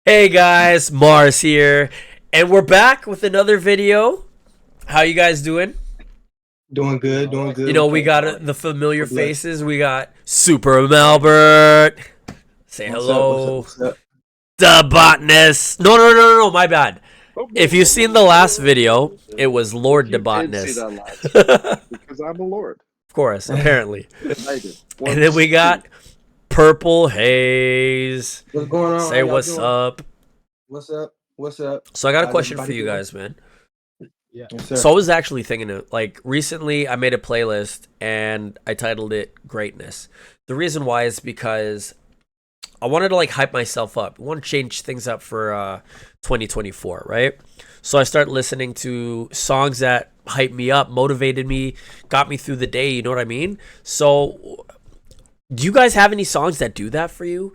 Hey guys, Mars here, and we're back with another video. How you guys doing? Doing good, doing good. You know, we got the familiar We're blessed. faces. We got SuperMalbert. Say hello. What's up? Debotness. No, my bad. If you've seen the last video, it was Lord You did see Debotness. that last because I'm a lord. Of course, apparently. I did. And then we got Purple Haze. What's going on? Say How y'all what's doing? up. What's up? What's up? So I got a How's question for everybody you doing? guys, man. Yes, sir. So I was actually thinking of, like, recently I made a playlist and I titled it Greatness. The reason why is because I wanted to, like, hype myself up. I want to change things up for 2024, right? So I started listening to songs that hyped me up, motivated me, got me through the day, you know what I mean? So do you guys have any songs that do that for you?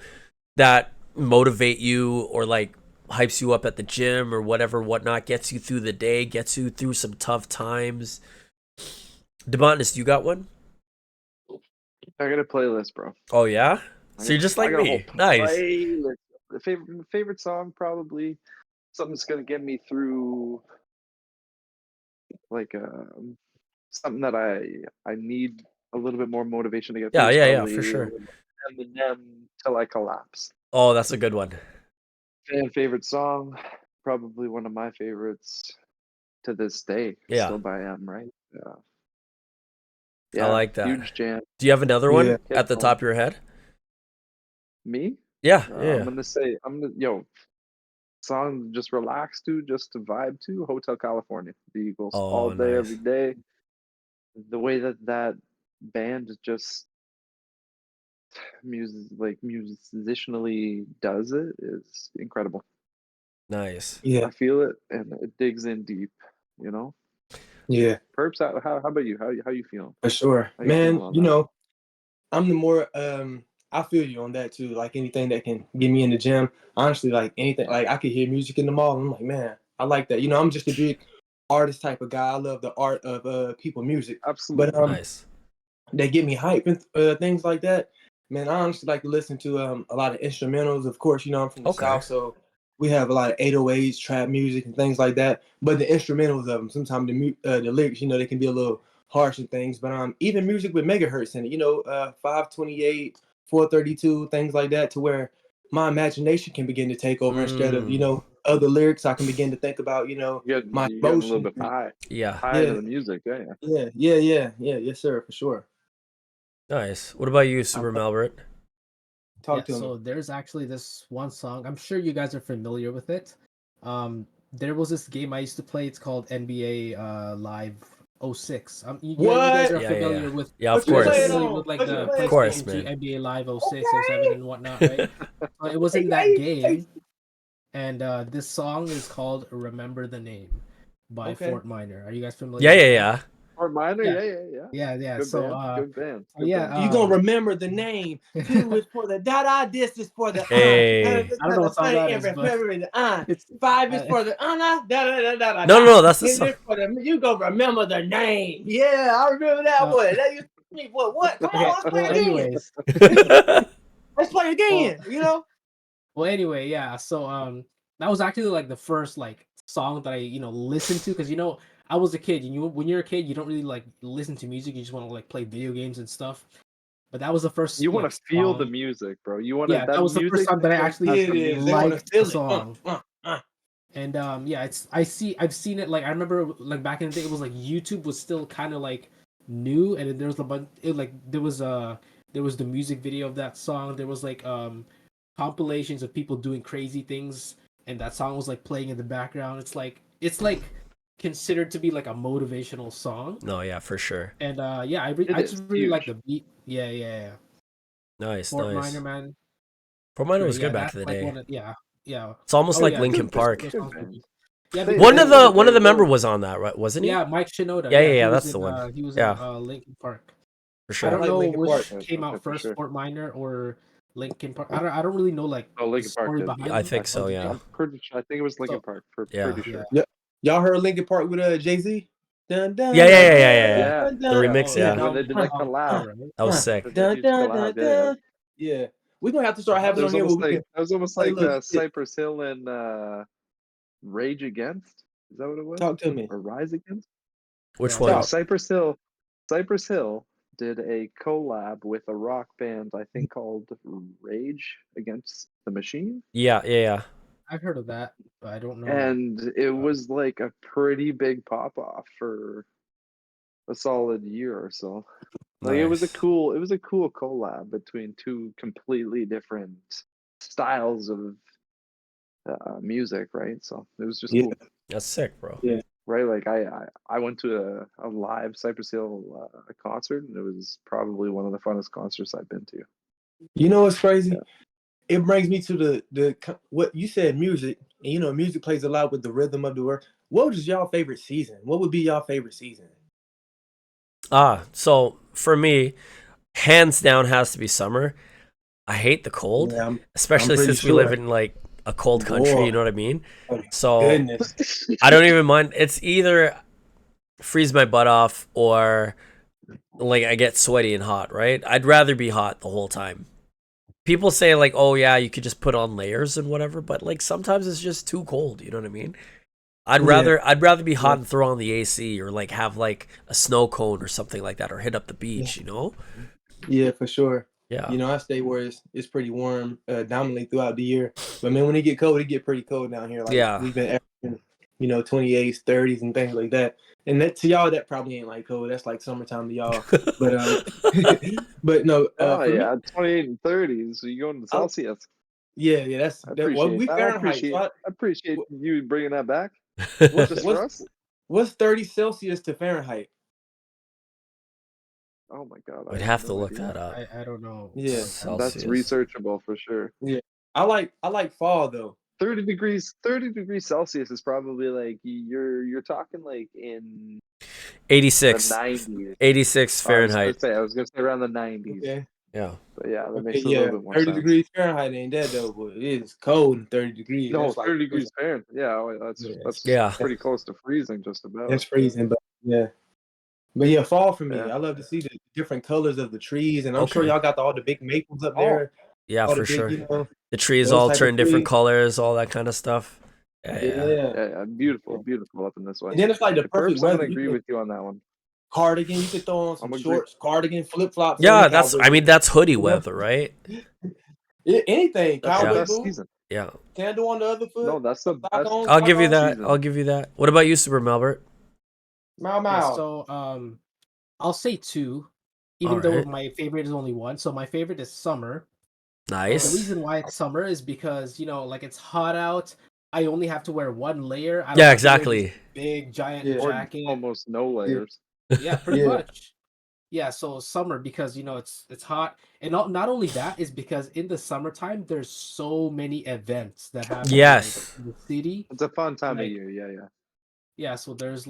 That motivate you or, like, hypes you up at the gym or whatever, whatnot, gets you through the day, gets you through some tough times? Debotness, you got one? I got a playlist, bro. Oh, yeah? So you're just like I got a me. whole Nice. playlist. The favorite song, probably something that's gonna get me through, like something that I need a little bit more motivation to get through. Yeah, for sure. Eminem Till I Collapse. Oh, that's a good one. Favorite song, probably one of my favorites to this day. Yeah. Still by M, right? I like that. Huge jam. Do you have another one Yeah. at the top of your head? Me? Yeah, I'm gonna say song just relax to, just to vibe to. Hotel California, the Eagles, Oh, all day, nice. every day. The way that band just musicianally does it is incredible. Nice. Yeah, I feel it, and it digs in deep. You know, yeah, Perps. How about you? How you feeling? for sure. How you feeling Man, on you that? know, I'm the more I feel you on that too. Like anything that can get me in the gym. Honestly, like anything, like I could hear music in the mall. And I'm like, man, I like that. You know, I'm just a big artist type of guy. I love the art of people music. Absolutely. But Nice. they get me hype and things like that. Man, I honestly like to listen to a lot of instrumentals. Of course, you know I'm from the Okay. South, so we have a lot of 808s, trap music, and things like that. But the instrumentals of them, sometimes the lyrics, you know, they can be a little harsh and things. But even music with megahertz in it, you know, 528, 432, things like that, to where my imagination can begin to take over instead of other lyrics. I can begin to think about my You're getting a little emotions. bit high Yeah. to Yeah, the music. Yeah. yes, sir, for sure. Nice. What about you, SuperMalbert? Talk to So me. there's actually this one song. I'm sure you guys are familiar with it. There was this game I used to play. It's called NBA Live 06. You guys What? are Yeah. familiar with. Yeah, of What you You guys are course. playing familiar on? with like What you the playing Of course, PlayStation 2 man. NBA Live 06, Okay. 07, and whatnot, right? It was in that game, and this song is called "Remember the Name" by Okay. Fort Minor. Are you guys familiar? with Yeah. Or Minor, Yeah. yeah. Yeah. Good So band. Good band. so yeah, band. You gonna remember the name. Q is for the da. This is for the Hey. I don't know what song that is, but remember the it's 5 is for the da. No, that's the This song. is for the you gonna remember the name. Yeah, I remember that one. That used to be what? Come on, let's play well, again. anyways. Let's play again. Well, anyway, yeah. So that was actually like the first like song that I listened to, because I was a kid. And when you're a kid, you don't really like listen to music. You just want to like play video games and stuff. But that was the first. You want like, to feel the song- music, bro. You want to. Yeah, that was the first time that I actually It is. They want to liked feel the song. And yeah, I've seen it. Like I remember like back in the day, it was like YouTube was still kind of like new, and then there was a bunch. There was the music video of that song. There was like compilations of people doing crazy things, and that song was like playing in the background. It's like considered to be like a motivational song. No, yeah, for sure. And yeah, I just really like the beat. Yeah. Nice. Fort Minor, man. Fort Minor So, was yeah, good back in the that's, like, day. yeah. It's almost like yeah, Linkin those- Park. those Good songs were band. good. Yeah, They- One because- of the they member were- was on that, right? Wasn't he? Yeah, Mike Shinoda. Yeah, he was that's the in, one. He was Yeah. in Linkin Park. For I sure. don't like know Linkin which Park. came Okay, out for first, sure. Fort Minor or Linkin Park. I don't really know like Oh, the Linkin Park story did. behind I it. think so, yeah. I'm pretty sure. I think it was Linkin Park. Yeah. Pretty sure. Y'all heard Linkin Park with Jay-Z? Dun, dun, Yeah. Yeah. dun, The dun. remix, yeah. When they did like collab. That was sick. Dun, dun, dun, Collab, yeah. dun. Yeah. We're gonna have to start That having was on here where almost we like can. that was almost Hey, like look, Cypress Hill and Rage Against. Is that what it was? talk to me. Or Rise Against? Which Yeah, one? Talk. Cypress Hill did a collab with a rock band, I think called Rage Against the Machine. Yeah. I've heard of that, but I don't know. And it was like a pretty big pop off for a solid year or so. Like it was a Nice. cool collab between two completely different styles of music, right? So it was just Yeah. cool, That's sick, bro. Yeah. right? Like I went to a live Cypress Hill concert, and it was probably one of the funnest concerts I've been to. You know what's crazy? Yeah. It brings me to the what you said, music, and you know, music plays a lot with the rhythm of the word. What was y'all favorite season? What would be y'all favorite season? So for me, hands down has to be summer. I hate the cold, Yeah, I'm especially pretty since we live sure. in like a cold country, Boy. you know what I mean? Oh, So goodness. I don't even mind. It's either freeze my butt off or like I get sweaty and hot, right? I'd rather be hot the whole time. People say like, "Oh yeah, you could just put on layers and whatever," but like sometimes it's just too cold, you know what I mean? I'd Yeah. rather be hot Yeah. and throw on the AC or like have like a snow cone or something like that or hit up the beach, you know? Yeah, for sure. Yeah. You know, I stay where it's pretty warm dominantly throughout the year. But man, when it get cold, it get pretty cold down here. Like Yeah. we've been averaging, 28s, 30s, and things like that. And that to y'all, that probably ain't like cold. That's like summertime to y'all. But but no, Oh for me, yeah, 28 and 30s. So you going to I, Celsius? yeah, that's I that. Well, appreciate we that. Fahrenheit. So I appreciate you bringing that back. what's Just for what's us? what's 30 Celsius to Fahrenheit? Oh my god, I We'd have have to no look idea. that up. I don't know. Yeah, That's Celsius. researchable for sure. yeah. I like fall though. 30 degrees Celsius is probably like you're talking like in the 86. 90s. 86 Fahrenheit. I was gonna say around the 90s. Okay. Yeah. But yeah, that Okay, makes a yeah. little bit more 30 sense. degrees Fahrenheit ain't that though, but it is cold in 30 degrees. No, That's like 30 degrees Fahrenheit. Yeah, yeah, that's Yeah. pretty close to freezing just about. that's freezing, but yeah. But yeah, fall for me. Yeah. I love to see the different colors of the trees, and I'm sure Okay. y'all got all the big maples up Oh, there. Yeah, All for the big, sure. The trees those all type turn of different trees. colors, all that kind of stuff. Yeah. yeah, beautiful up in this way. And then it's like the The perfect Perps, I'm weather. gonna agree with you on that one. Cardigan, you could throw on some I'm agree. shorts, cardigan, flip flops. Yeah, that's hoodie weather, right? Anything, That's cowboy the best boots, season. Yeah. sandal on the other foot. No, that's the sock best. on, I'll sock give you on. that. season. I'll give you that. What about you, SuperMalbert? Mau Yeah, mau. so I'll say two, even though Alright. my favorite is only one. So my favorite is summer. The Nice. reason why it's summer is because like it's hot out. I only have to wear one layer. I don't Yeah, have to wear this exactly. big giant Yeah. Or jacket. almost no layers. Yeah, pretty Yeah. much. Yeah, so summer because it's hot, and not only that is because in the summertime there's so many events that happen Yes. in the city. It's a fun time of Like, year. Yeah. yeah, so there's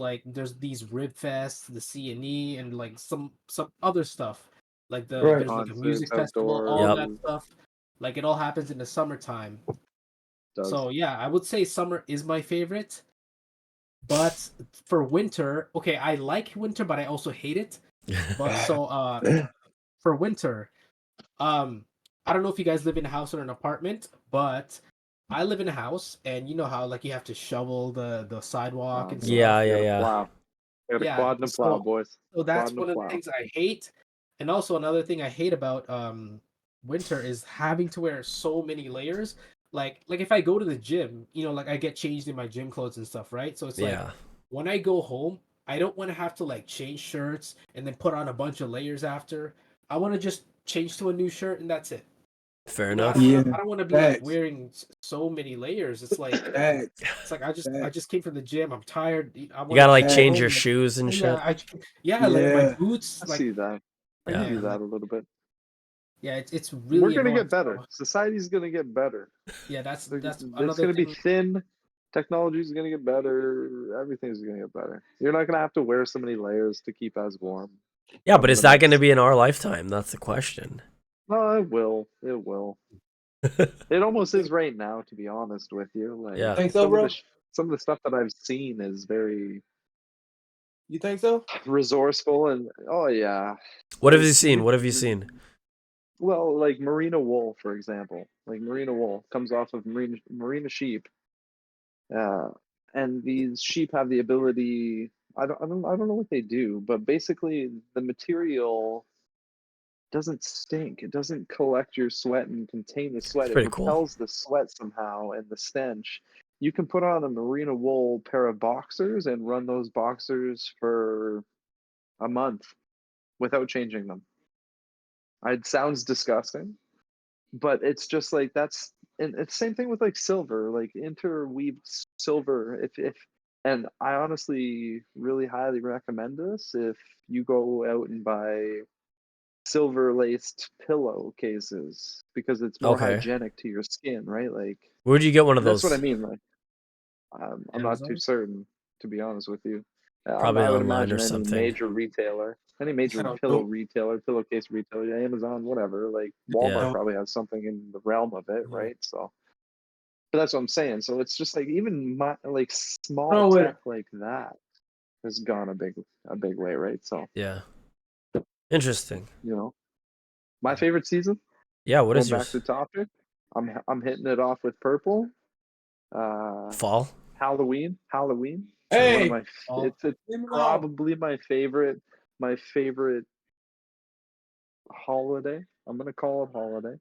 these rib fests, the C&E, and like some other stuff. Like Right. there's like a music Concerts, festival, outdoors. all Yep. that stuff. Like it all happens in the summertime. Does. So yeah, I would say summer is my favorite. But for winter, okay, I like winter, but I also hate it. But so for winter, I don't know if you guys live in a house or an apartment, but I live in a house, and you know how like you have to shovel the sidewalk and stuff. Yeah. Plow. Got a Yeah, quad and a plow, boys. So that's Quad and one a of the plow. things I hate. And also another thing I hate about winter is having to wear so many layers. Like if I go to the gym, like I get changed in my gym clothes and stuff, right? So it's like Yeah. when I go home, I don't want to have to like change shirts and then put on a bunch of layers after. I want to just change to a new shirt and that's it. Fair You know, enough. I don't want to be like Facts. wearing so many layers. It's like I just came from the gym. I'm tired. You gotta like change your like, shoes and shit. like my Yeah. boots. I Like see that. I Yeah. see that a little bit. yeah, it's really We're gonna annoying. get better. Society's gonna get better. Yeah, that's It's another gonna be thing. thin. Technology's gonna get better. Everything's gonna get better. You're not gonna have to wear so many layers to keep as warm. Yeah, but over is the that going to next- be in our lifetime? That's the question. No, it will. It will. It almost is right now, to be honest with you. Like Yeah. Think so, bro? some of the stuff that I've seen is very You think so? resourceful and oh yeah. What have you seen? What have you seen? Well, like merino wool, for example. Like merino wool comes off of merino sheep, uh, and these sheep have the ability. I don't know what they do, but basically the material doesn't stink. It doesn't collect your sweat and contain the sweat. It's It pretty cool. repels the sweat somehow and the stench. You can put on a merino wool pair of boxers and run those boxers for a month without changing them. It sounds disgusting, but it's just like that's, and it's same thing with like silver, like interweaved silver. If and I honestly really highly recommend this if you go out and buy silver laced pillowcases because it's more Okay. hygienic to your skin, right? Like Where'd you get one of that's what I those? mean. Like I'm not too Amazon. certain, to be honest with you. Probably I would online or imagine something. any I major don't pillow know. retailer, pillowcase retailer, Amazon, whatever. Like Walmart Yeah. probably has something in the realm of it, Yeah. right? So, but that's what I'm saying. So it's just like even like small No, with tech like that has gone a big way, right? So Yeah. Interesting. you know, my Yeah. favorite season. Yeah. What Going is back yours? to topic, I'm hitting it off with purple. Uh, Fall. Halloween. One of hey, my All it's leave me alone. probably my favorite holiday. I'm gonna call it holiday.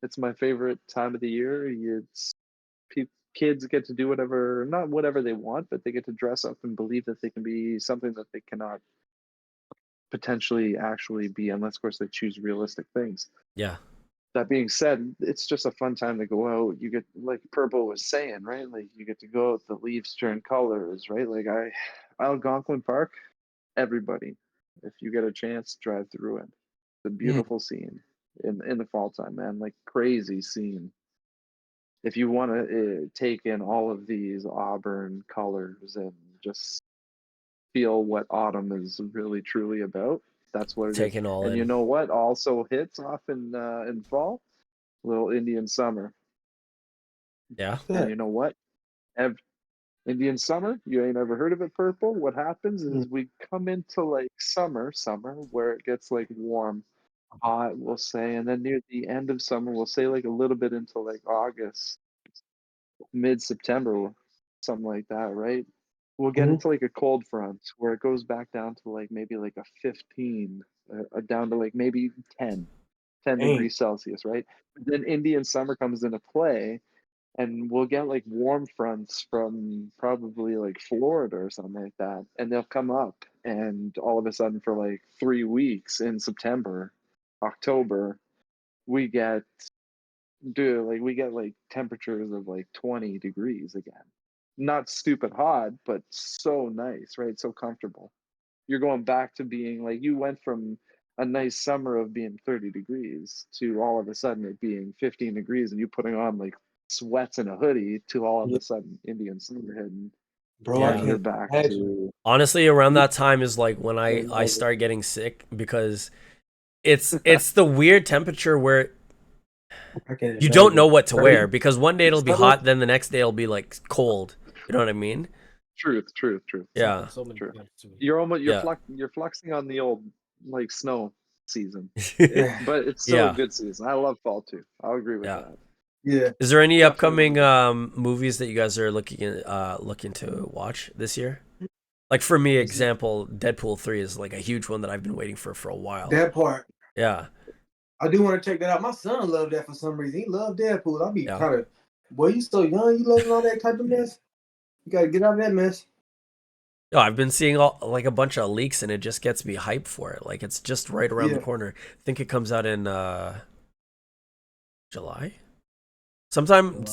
It's my favorite time of the year. It's kids get to do whatever, not whatever they want, but they get to dress up and believe that they can be something that they cannot potentially actually be, unless of course they choose realistic things. Yeah. That being said, it's just a fun time to go out. You get, like Purple was saying, right? Like you get to go out, the leaves turn colors, right? Like Algonquin Park, everybody, if you get a chance, drive through it. It's a Mm. beautiful scene in the fall time, man. Like crazy scene. If you want to take in all of these auburn colors and just feel what autumn is really truly about, that's what it is. Taking all And you in. know what also hits off in fall? Little Indian summer. Yeah. And That. you know what? Indian summer, you ain't ever heard of it, Purple. What happens Mm. is we come into like summer where it gets like warm, hot, we'll say, and then near the end of summer, we'll say like a little bit into like August, mid-September, something like that, right? We'll get Mhm. into like a cold front where it goes back down to like maybe like a 15, down to like maybe 10 Dang. degrees Celsius, right? But then Indian summer comes into play and we'll get like warm fronts from probably like Florida or something like that, and they'll come up, and all of a sudden for like 3 weeks in September, October, we get we get like temperatures of like 20 degrees again. Not stupid hot, but so nice, right? So comfortable. You're going back to being like you went from a nice summer of being 30 degrees to all of a sudden it being 15 degrees and you putting on like sweats and a hoodie to all of Yeah. a sudden Indian summer hitting Bro, I and Yeah. you're can't back imagine. to Honestly, around that time is like when Yeah, I no, start getting sick because it's the weird temperature where I can't you don't know imagine. what to wear 30 because one day in it'll be summer? hot, then the next day it'll be like cold. You know what I mean? truth. Yeah. so many True. things to me. You're almost Yeah. you're flexing on the old like snow season. Yeah. But it's still a Yeah. good season. I love fall too. I'll agree with Yeah. that. Yeah. Is there any Definitely one of upcoming my movies that you guys are looking to watch this year? Like for me, This is example, Deadpool 3 is like a huge one that I've been waiting for a while. That part. Yeah. I do want to check that out. My son loved that for some reason. He loved Deadpool. I'll be Yeah. kind of, boy, you so young, you loving all that type of mess. You gotta get out of that mess. No, I've been seeing like a bunch of leaks and it just gets me hyped for it. Like it's just right around the Yeah. corner. I think it comes out in July? Sometime in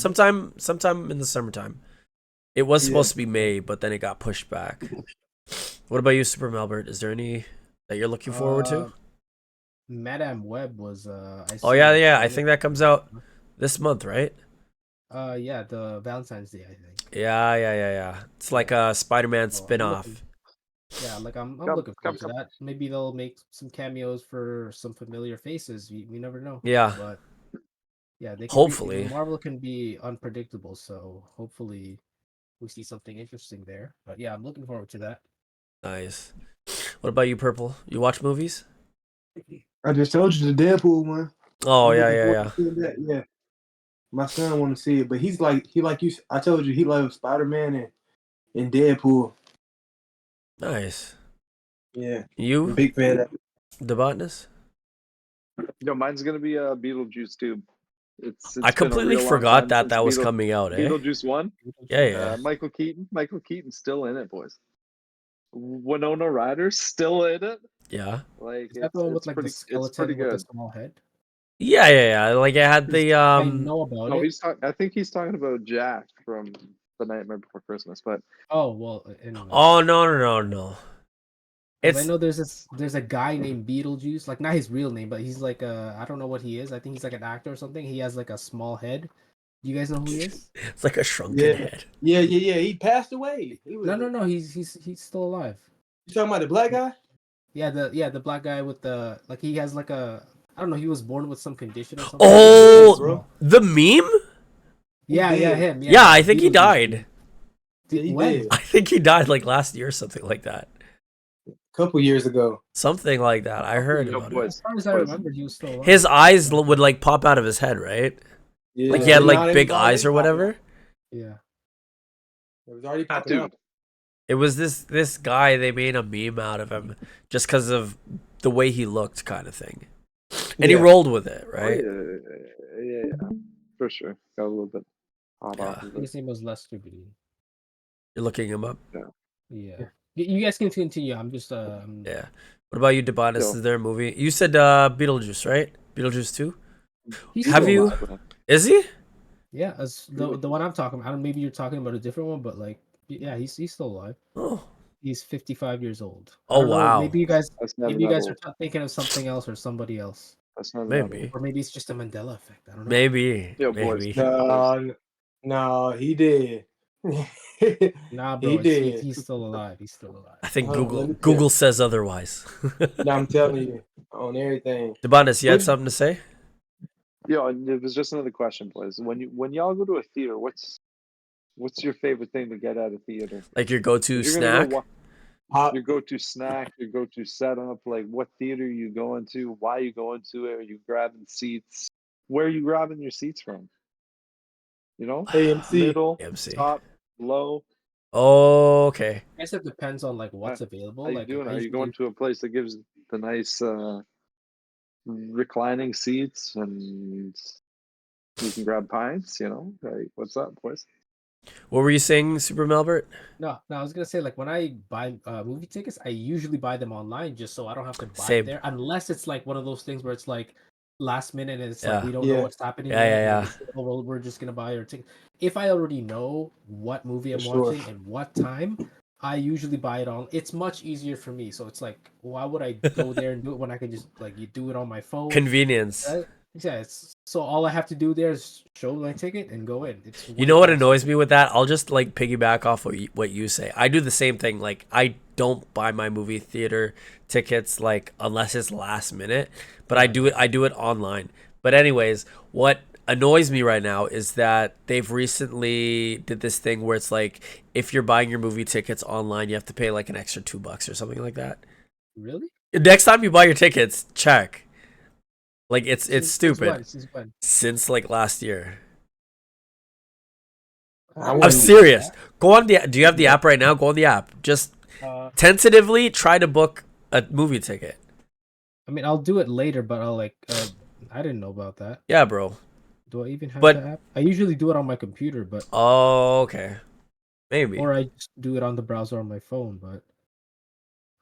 the summertime. It was Yeah. supposed to be May, but then it got pushed back. What about you, SuperMalbert? Is there any that you're looking forward to? Madame Web was I Oh seen yeah, the yeah. I trailer. think that comes out this month, right? Yeah, the Valentine's Day, I think. Yeah. It's like a Spider-Man So I'm spin-off. looking, yeah, like I'm come looking come forward to come. that. Maybe they'll make some cameos for some familiar faces. We never know. Yeah. But yeah, they can be Hopefully. Marvel can be unpredictable, so hopefully we see something interesting there. But yeah, I'm looking forward to that. Nice. What about you, Purple? You watch movies? I just told you the Deadpool one. Oh I'm yeah, looking yeah, forward yeah. to seeing that. Yeah, my son want to see it, but he like you. I told you he loves Spider-Man and Deadpool. Nice. Yeah, I'm a You, big fan of that. Debotness? No, mine's gonna be Beetlejuice too. It's I been a completely real long forgot time that since was coming out. Eh? Beetlejuice 1. Yeah, yeah. Michael Keaton. Michael Keaton's still in it, boys. Winona Ryder's still in it. Yeah. Like Is that the one with like the it's pretty skeleton with the good. small head? Yeah, yeah, yeah. Like I had the I know about No, it. I think he's talking about Jack from The Nightmare Before Christmas. But Oh well, anyway. Oh no. 'Cause I It's know there's a guy named Beetlejuice, like not his real name, but he's like I don't know what he is. I think he's like an actor or something. He has like a small head. You guys know who he is? it's like a shrunken Yeah, head. yeah. He passed away. He was. No. He's still alive. You talking about the black guy? Yeah, the black guy with the like he has like a I don't know. He was born with some condition or something. Oh, bro. the meme? Yeah, did? him. Yeah, I think he Beetlejuice. died. Yeah, he When? did. I think he died like last year or something like that. A couple years ago. Something like that. I heard Yo, about it. boys, As far as I remember, he was still alive. His eyes would like pop out of his head, right? Yeah. Like he had Nah, like they big was already eyes or popping whatever. out. Yeah. It was already Ah, popping dude. out. It was this guy. They made a meme out of him just because of the way he looked, kind of thing. And he Yeah. rolled with it, Oh, right? yeah, for sure. Got a little bit hot Yeah. off I of think it. his name was Lester Bean. You're looking him up. Yeah. You guys can continue. I'm just Yeah. What about you, Debonnis? Yo. Is there a movie? You said Beetlejuice, right? Beetlejuice 2? He's Have still you- alive. Alive. Is he? Yeah, as the one I'm talking about. I don't, maybe you're talking about a different one, but like yeah, he's still alive. Oh. He's 55 years old. I Oh don't know, wow. Maybe you guys That's never maybe you that guys old. are thinking of something else or somebody else. That's never Maybe. that old. Or maybe it's just a Mandela effect. I don't know. Maybe. Yo, boys. Maybe. No, he did. Nah, bro, He did. he's still alive. He's still alive. I think Hold on, let me Google says otherwise. No, I'm telling you on everything. Debonnis, you had What- something to say? Yo, and it was just another question, boys. When y'all go to a theater, what's your favorite thing to get at a theater? Like your go-to If you're gonna snack? go Pop, your go-to snack, your go-to setup, like what theater you going to, why you going to it, are you grabbing seats? Where are you grabbing your seats from? You know? AMC. Middle, AMC. top, low. Oh, okay. I guess it depends on like what's available. How you Like doing? I Are you going to a place that gives the nice reclining seats and you can grab pints, you know? Like, what's up, boys? What were you saying, SuperMalbert? No, I was gonna say like when I buy movie tickets, I usually buy them online just so I don't have to buy Same. it there, unless it's like one of those things where it's like last minute and it's Yeah. like we don't Yeah. know what's happening. Yeah, yet, yeah, and yeah. it's, oh, well, we're just gonna buy our ticket. If I already know what movie I'm For sure. watching and what time, I usually buy it on. It's much easier for me, so it's like why would I go there and do it when I can just like you do it on my phone? Convenience. Right? Yeah, so all I have to do there is show my ticket and go in. It's You know what way annoys faster. me with that? I'll just like piggyback off what you say. I do the same thing. Like I don't buy my movie theater tickets like unless it's last minute, but I do it online. But anyways, what annoys me right now is that they've recently did this thing where it's like if you're buying your movie tickets online, you have to pay like an extra $2 or something like that. Really? Next time you buy your tickets, check. Like it's Since stupid. Since when? Since like last year. I I'm wouldn't do serious. Go on the. Do you have the app right now? Go on the app. Just tentatively try to book a movie ticket. I mean, I'll do it later, but I'll like. I didn't know about that. Yeah, bro. Do I even have But- the app? I usually do it on my computer, but Oh, okay. Maybe. or I just do it on the browser on my phone. But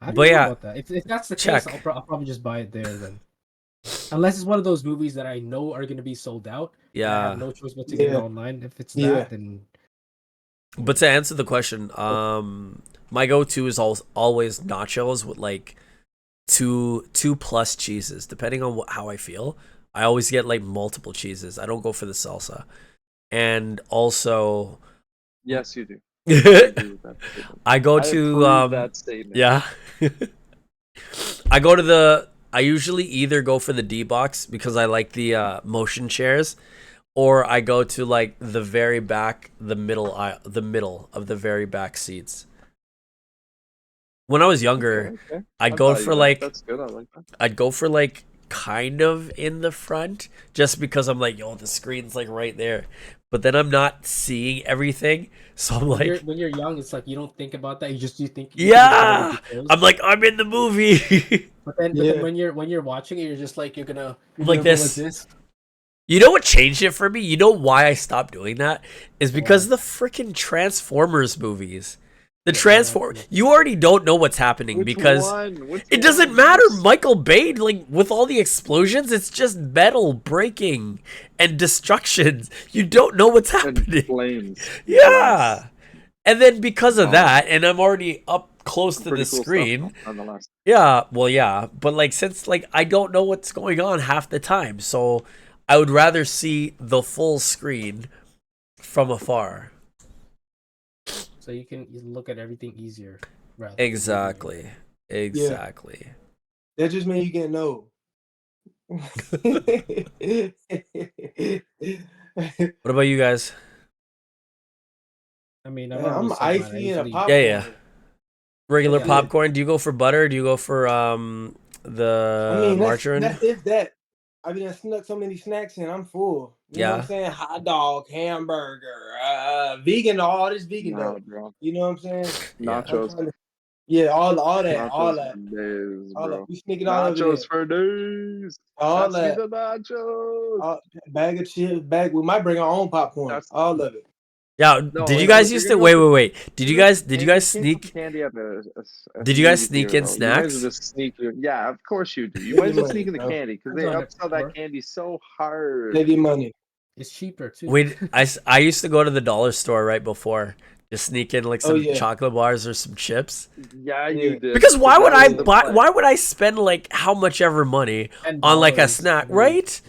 I don't But know yeah, about that. If that's the check. case, I'll probably just buy it there then. Unless it's one of those movies that I know are going to be sold out. and I Yeah. have no choice but to get it Yeah. online. If it's Yeah. that, then But to answer the question, my go-to is always nachos with like two plus cheeses, depending on how I feel. I always get like multiple cheeses. I don't go for the salsa. And also, Yes, you do. I agree with that statement. I go I to approve that statement. yeah. I usually either go for the D box because I like the motion chairs, or I go to like the very back, the middle of the very back seats. When I was younger, Okay. I'd I go buy you for that. like That's good. I like that. I'd go for like kind of in the front just because I'm like, yo, the screen's like right there. But then I'm not seeing everything. So I'm like, when you're young, it's like you don't think about that. You think yeah. I'm like, I'm in the movie. But then Yeah. when you're watching it, you're just like you're gonna Like go this. You know what changed it for me? You know why I stopped doing that? Is because of the freaking Transformers movies. You already don't know what's happening because it doesn't matter. Michael Bay, like with all the explosions, it's just metal breaking and destructions. You don't know what's happening. Flames. Yeah. And then because of that, and I'm already up close to the screen. Yeah, well, yeah. But like since like I don't know what's going on half the time, so I would rather see the full screen from afar. So you can look at everything easier. Exactly. Yeah. That just means you getting old. What about you guys? I mean, I'm icy and a popcorn. Yeah. Regular popcorn. Do you go for butter? Do you go for the margarine? I mean, I snuck so many snacks in. I'm full. You know what I'm saying? Hot dog, hamburger, vegan, all this vegan stuff. You know what I'm saying? Nachos. Yeah, all that, nachos all that. Days, all bro. that. We sneak it all over Nachos for days. All Pass that. me the nachos. Bag of chips, we might bring our own popcorn. All of it. Yeah, did you guys used to wait? Did you guys sneak candy at Did you guys sneak in snacks? You might as well just sneak yeah, of course you do. You might as well sneak in the candy because they upsell that candy so hard. They get money. It's cheaper too. Wait, I used to go to the dollar store right before. Just sneak in like some chocolate bars or some chips. Yeah, you did. Because why would I spend like how much ever money on like a snack, right?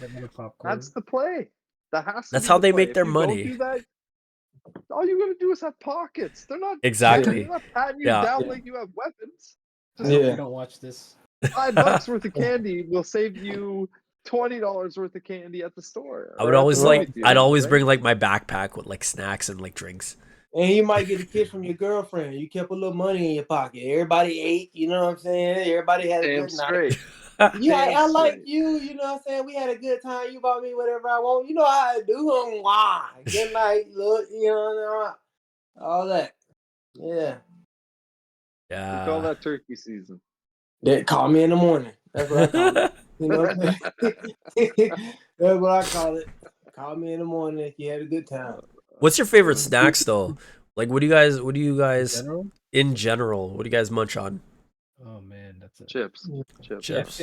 That's the play. That's how they make their money. All you gotta do is have pockets. They're not exactly. They're not patting you down like you have weapons. I don't watch this. $5 worth of candy will save you $20 worth of candy at the store. I would always I'd always bring like my backpack with like snacks and like drinks. And you might get a kiss from your girlfriend. You kept a little money in your pocket. Everybody ate, you know what I'm saying? Everybody had a good night. Yeah, I like you, you know what I'm saying? We had a good time. You bought me whatever I want. You know how I do. Good night, look, you know, all that. Yeah. Yeah. We call that turkey season. They call me in the morning. That's what I call it. You know what I'm saying? That's what I call it. Call me in the morning if you had a good time. What's your favorite snacks though? Like what do you guys in general, what do you guys munch on? Oh man, that's it. Chips.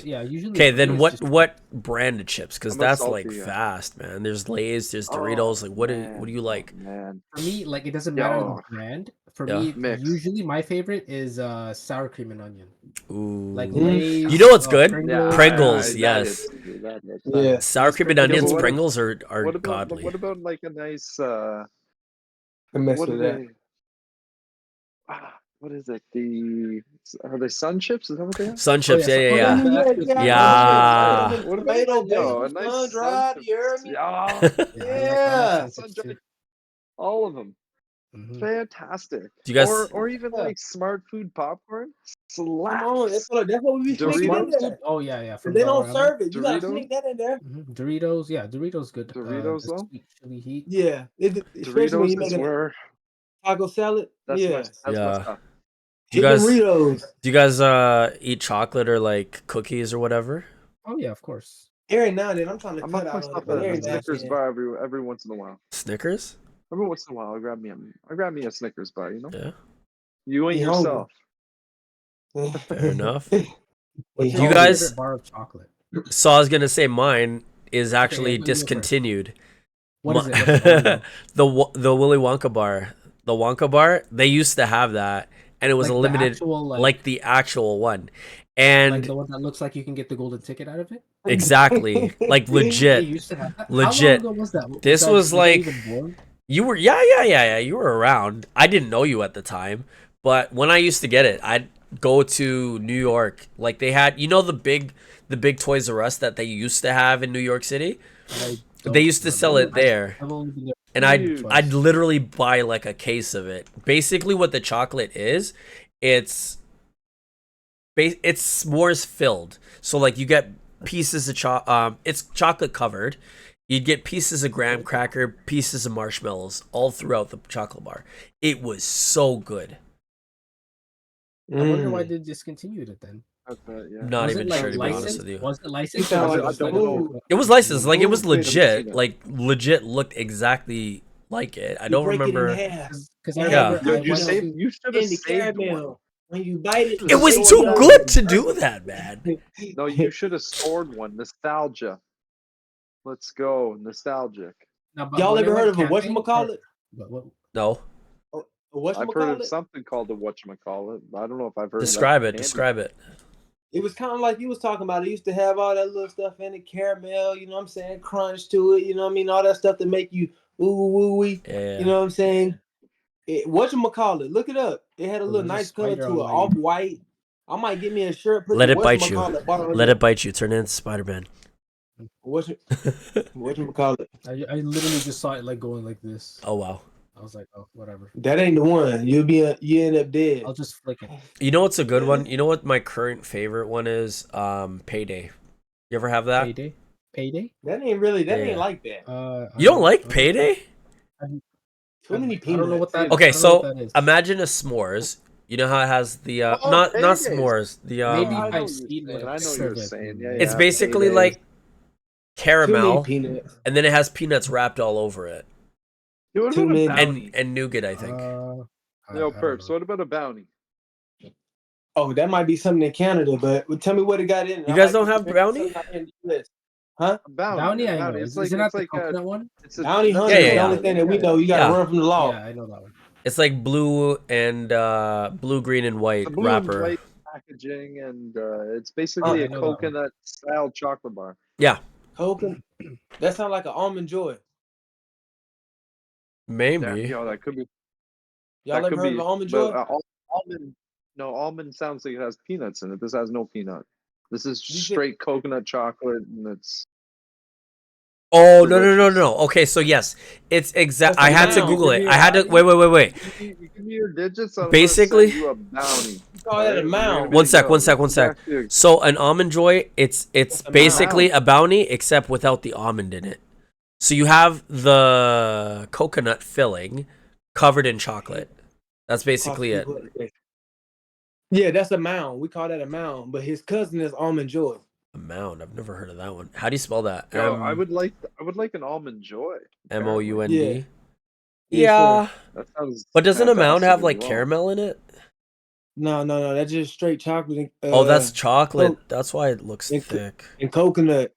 Yeah, usually. Okay, then what brand of chips? Because that's like fast, man. There's Lay's, there's Doritos. Like what do you like? Man. For me, like it doesn't matter the brand. For me, usually my favorite is sour cream and onion. Ooh. Like Lay's. You know what's good? Pringles, yes. Yeah. Sour cream and onions, Pringles are godly. What about like a nice what is it? Are they Sun Chips? Is that what they are? Sun Chips, yeah. What about a nice dried? Yeah. All of them. Fantastic. Do you guys or even like Smart Food popcorn? That's what we Doritos. Oh yeah. They don't serve it. You gotta sneak that in there. Doritos, Doritos good. Doritos though. Chili heat. Yeah, especially when you make a taco salad. That's what's up. Do you guys eat chocolate or like cookies or whatever? Oh yeah, of course. Every now and then I'm trying to cut out a Snickers bar every once in a while. Snickers? Every once in a while, I grab me a Snickers bar. You know. Yeah. You ain't yourself. Fair enough. You guys bar of chocolate. So I was gonna say mine is actually discontinued. What is it? The Willy Wonka bar. The Wonka bar. They used to have that, and it was a limited, the actual one, and like the one that looks like you can get the golden ticket out of it. Exactly, like legit. Used to have that. Legit. How long ago was that? This was like you were. Yeah. You were around. I didn't know you at the time, but when I used to get it, I'd go to New York. Like they had, the big Toys R Us that they used to have in New York City. They used to sell it there. And I'd literally buy like a case of it. Basically what the chocolate is, it's s'mores filled. So like you get pieces of it's chocolate covered. You'd get pieces of graham cracker, pieces of marshmallows all throughout the chocolate bar. It was so good. I wonder why they discontinued it then. Yeah. Not Was even it like sure, to be honest licensed? with you. Was it licensed? sound or like was a it just fool. It was licensed. Like, it was Ooh, wait a legit. minute. Like, legit looked exactly like it. I You don't break remember. it in half. Because I Yeah. remember Yo, I you went saved. to You should have And the saved one. caramel. When you bite it, It was So too young. good to do that, man. No, you should have stored one. Nostalgia. Let's go. Nostalgic. now, but Y'all when I ever heard went of a camping, whatchamacallit? what? No. A I've heard of whatchamacallit? something called the whatchamacallit. I don't know if I've heard Describe of it. that Describe it. It was kind of like you was talking about. It used to have all that little stuff in it, caramel, you know what I'm saying, crunch to it, you know what I mean, all that stuff to make you ooh woo wee, Yeah. you know what I'm saying. Whatchamacallit? Look it up. It had a little There's a nice color spider to on it, my- off white. I might get me a shirt. Put Let the it bite you. whatchamacallit bottom of Let it. it bite you. Turn into Spider-Man. Whatchamacallit? I literally just saw it like going like this. Oh, wow. I was like, oh, whatever. That ain't the one. You end up dead. I'll just flick it. You know what's a good one? You know what my current favorite one is? Payday. You ever have that? Payday. That ain't really. That Yeah. ain't like that. You don't like Payday? Too many I peanuts. don't know what that. Okay, I don't know so what that is. imagine a s'mores. You know how it has the Oh, not Paydays. s'mores. The Maybe I know I've what you're seen saying. it I know what you're serve it. saying. Yeah, it's yeah, basically Paydays. like Too caramel, many peanuts. and then it has peanuts wrapped all over it, Yo, what too about a many. bounty? and nougat, I think. Yo, I don't Perps, know. what about a bounty? Oh, that might be something in Canada, but tell me what it got in it. You I guys might don't be have comparing brownie? something out here in the US. Huh? A bounty. Bounty, a I know. bounty. It's like Isn't that it's the like coconut one? it's a Bounty that's hunter a is the yeah. only thing that we know. You got to Yeah. run from the law. Yeah, I know that one. It's like blue, green, and white The blue wrapper. and white packaging, and it's basically I a know that one. coconut style chocolate bar. Yeah, Coconut. That sounds like an almond joy. maybe. That could be. Y'all That ever could heard be. of an almond But joy? almond. No, almond sounds like it has peanuts in it. This has no peanut. This is You said- straight coconut chocolate, and it's Oh delicious. no. Okay, so yes, it's exact. That's a I had to noun. Google Give it. me I had to your wait. You give me your digits. I'm Basically- gonna send you a bounty. You call that a Alright, mound. we're gonna One be- sec. It's actually a- So an almond joy, it's a basically a bounty except without the almond in it. So you have the coconut filling covered in chocolate. That's basically it. Yeah, that's a mound. We call that a mound, but his cousin is almond joy. A mound. I've never heard of that one. How do you spell that? Yo, I would like an almond joy. MOUND. Yeah. Yeah. That sounds. But doesn't a mound fantastic have as like well. caramel in it? No, that's just straight chocolate. Oh, that's chocolate. Coke. That's why it looks And thick. and coconut.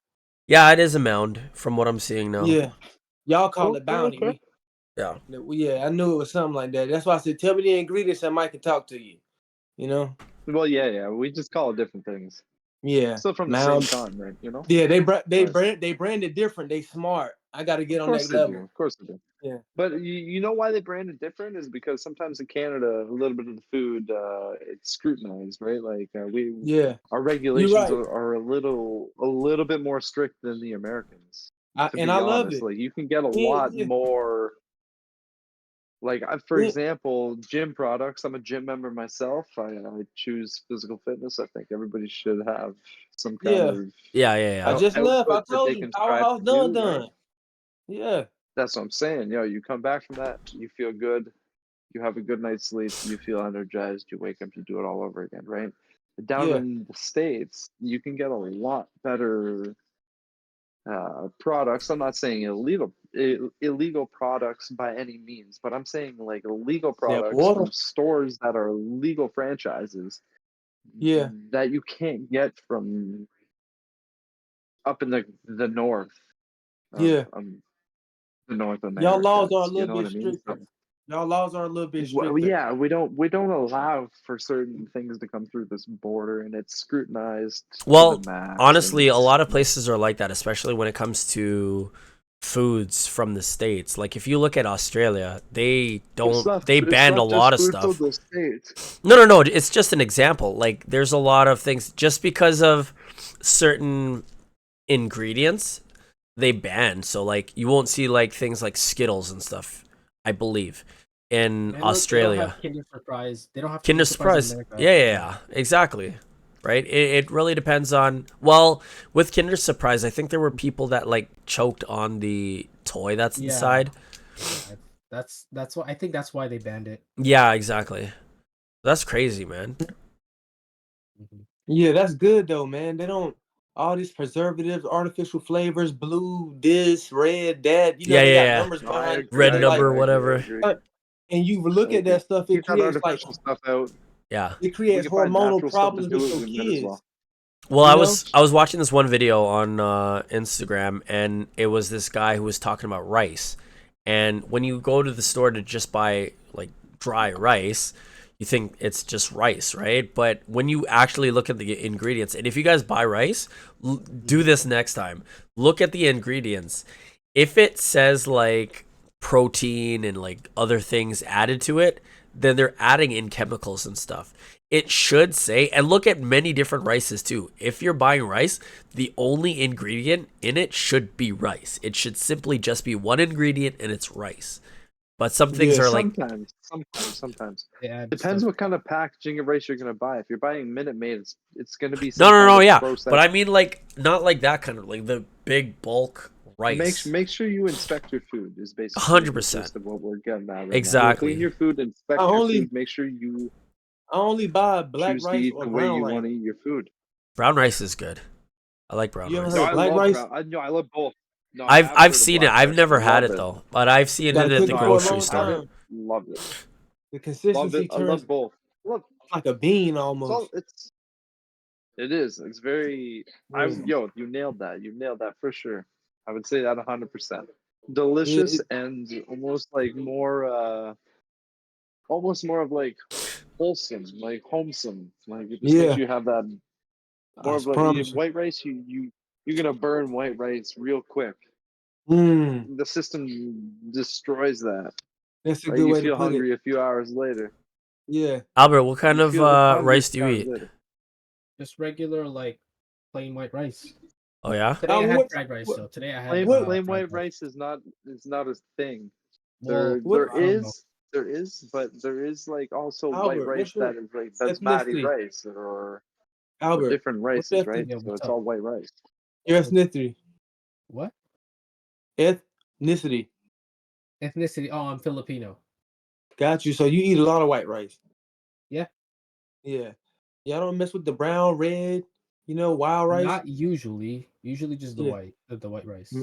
Yeah, it is a mound from what I'm seeing now. Yeah, y'all call Okay, it bounty. okay. Yeah, I knew it was something like that. That's why I said, tell me the ingredients, and Mike can talk to you. You know? Well, yeah. We just call it different things. Yeah. Still from the Mound. same continent, you know. Yeah, they Nice. brand it different. They smart. I got to get Of on course that they level. do. Of course they do. Yeah. But you know why they brand it different is because sometimes in Canada, a little bit of the food it's scrutinized, right? Like Yeah, our regulations right. are a little bit more strict than the Americans. To And be I love honest, it. like you can get a Yeah, lot yeah. more. Like for Yeah. example, gym products. I'm a gym member myself. I choose physical fitness. I think everybody should have some kind Yeah. of Yeah. I just left. I output that told they you, can strive powerhouse to done. do, right? Yeah. That's what I'm saying. You come back from that, you feel good, you have a good night's sleep, you feel energized, you wake up, you do it all over again, right? Down Yeah. in the States, you can get a lot better products. I'm not saying illegal products by any means, but I'm saying like illegal That products water. from stores that are legal franchises Yeah. that you can't get from up in the north. Yeah. The North America. Y'all laws are a You little know what bit I mean? stricter. Y'all laws are a little bit Well, stricter. yeah, we don't allow for certain things to come through this border, and it's scrutinized to Well, the max. honestly, and a lot of places are like that, especially when it comes to foods from the States. Like if you look at Australia, they banned a lot of stuff. No. It's just an example. Like there's a lot of things just because of certain ingredients they banned. So like you won't see like things like Skittles and stuff, I believe, in And Australia. They don't have Kinder Surprise. They don't have Kinder Surprise Surprise. in America. Yeah, exactly. right? It really depends on. Well, with Kinder Surprise, I think there were people that like choked on the toy that's Yeah. inside. That's why I think that's why they banned it. Yeah, exactly. That's crazy, man. Yeah, that's good though, man. They don't all these preservatives, artificial flavors, blue, this, red, that. You know, Yeah, they yeah, got yeah. numbers No, I behind agree. Red I number, agree, whatever. I agree. and you look at that stuff, Keep it that creates like artificial stuff out. Yeah. it We creates can find hormonal natural stuff to problems do with it. your We might as well. kids. Well, You I know? was watching this one video on Instagram, and it was this guy who was talking about rice. And when you go to the store to just buy like dry rice, you think it's just rice, right? But when you actually look at the ingredients, and if you guys buy rice, do this next time. Look at the ingredients. If it says like protein and like other things added to it, then they're adding in chemicals and stuff. It should say, and look at many different rices too. If you're buying rice, the only ingredient in it should be rice. It should simply just be one ingredient, and it's rice. But some things Yeah, are like, Sometimes. Yeah, Depends what kind of packaging of rice you're gonna buy. If you're buying Minute Maid, it's gonna be no, some kind of yeah. processed. But I mean, like, not like that kind of, like the big bulk rice. Make sure you inspect your food. Is basically 100%. the gist of what we're getting at right Exactly. now. Clean your food, inspect I your only- food. Make sure you I only buy black choose to rice eat or the way brown you rice. want to eat your food. Brown rice is good. I like brown You ever rice. heard No, of I black love rice? brown. I love both. No, I have heard I've of seen black it. I've rice. never had Love it though, but I've seen Gotta it at cook the it for a grocery long store. time. Love it. The Love consistency it. I turns love both. Look, like a bean almost. it is. It's very. Yeah. You nailed that. You nailed that for sure. I would say that 100%. Delicious and almost like more, almost more of like wholesome, like homesome. Like it just Yeah. makes you have that more I of like promise you. white rice. You're gonna burn white rice real quick. Mm, The system destroys that. that's a Right? good You way to feel put it. hungry a few hours later. Yeah. Albert, what kind You of feel hungry rice a do few you hours eat? later. just regular like plain white rice. Oh yeah. Today I had what- fried rice, what- so today I had Plain fried white rice is not a thing. Well, what- I don't know. There is like also Albert, white rice what's your that is like basmati ethnicity? rice or Albert, different what's rices, your right? Yeah, So what's it's up? all white rice. ethnicity? What? Ethnicity. Ethnicity? Oh, I'm Filipino. Got you. So you eat a lot of white rice. Yeah. Yeah. Yeah, I don't mess with the brown, red, wild rice. Not usually. Usually just the Yeah. white rice.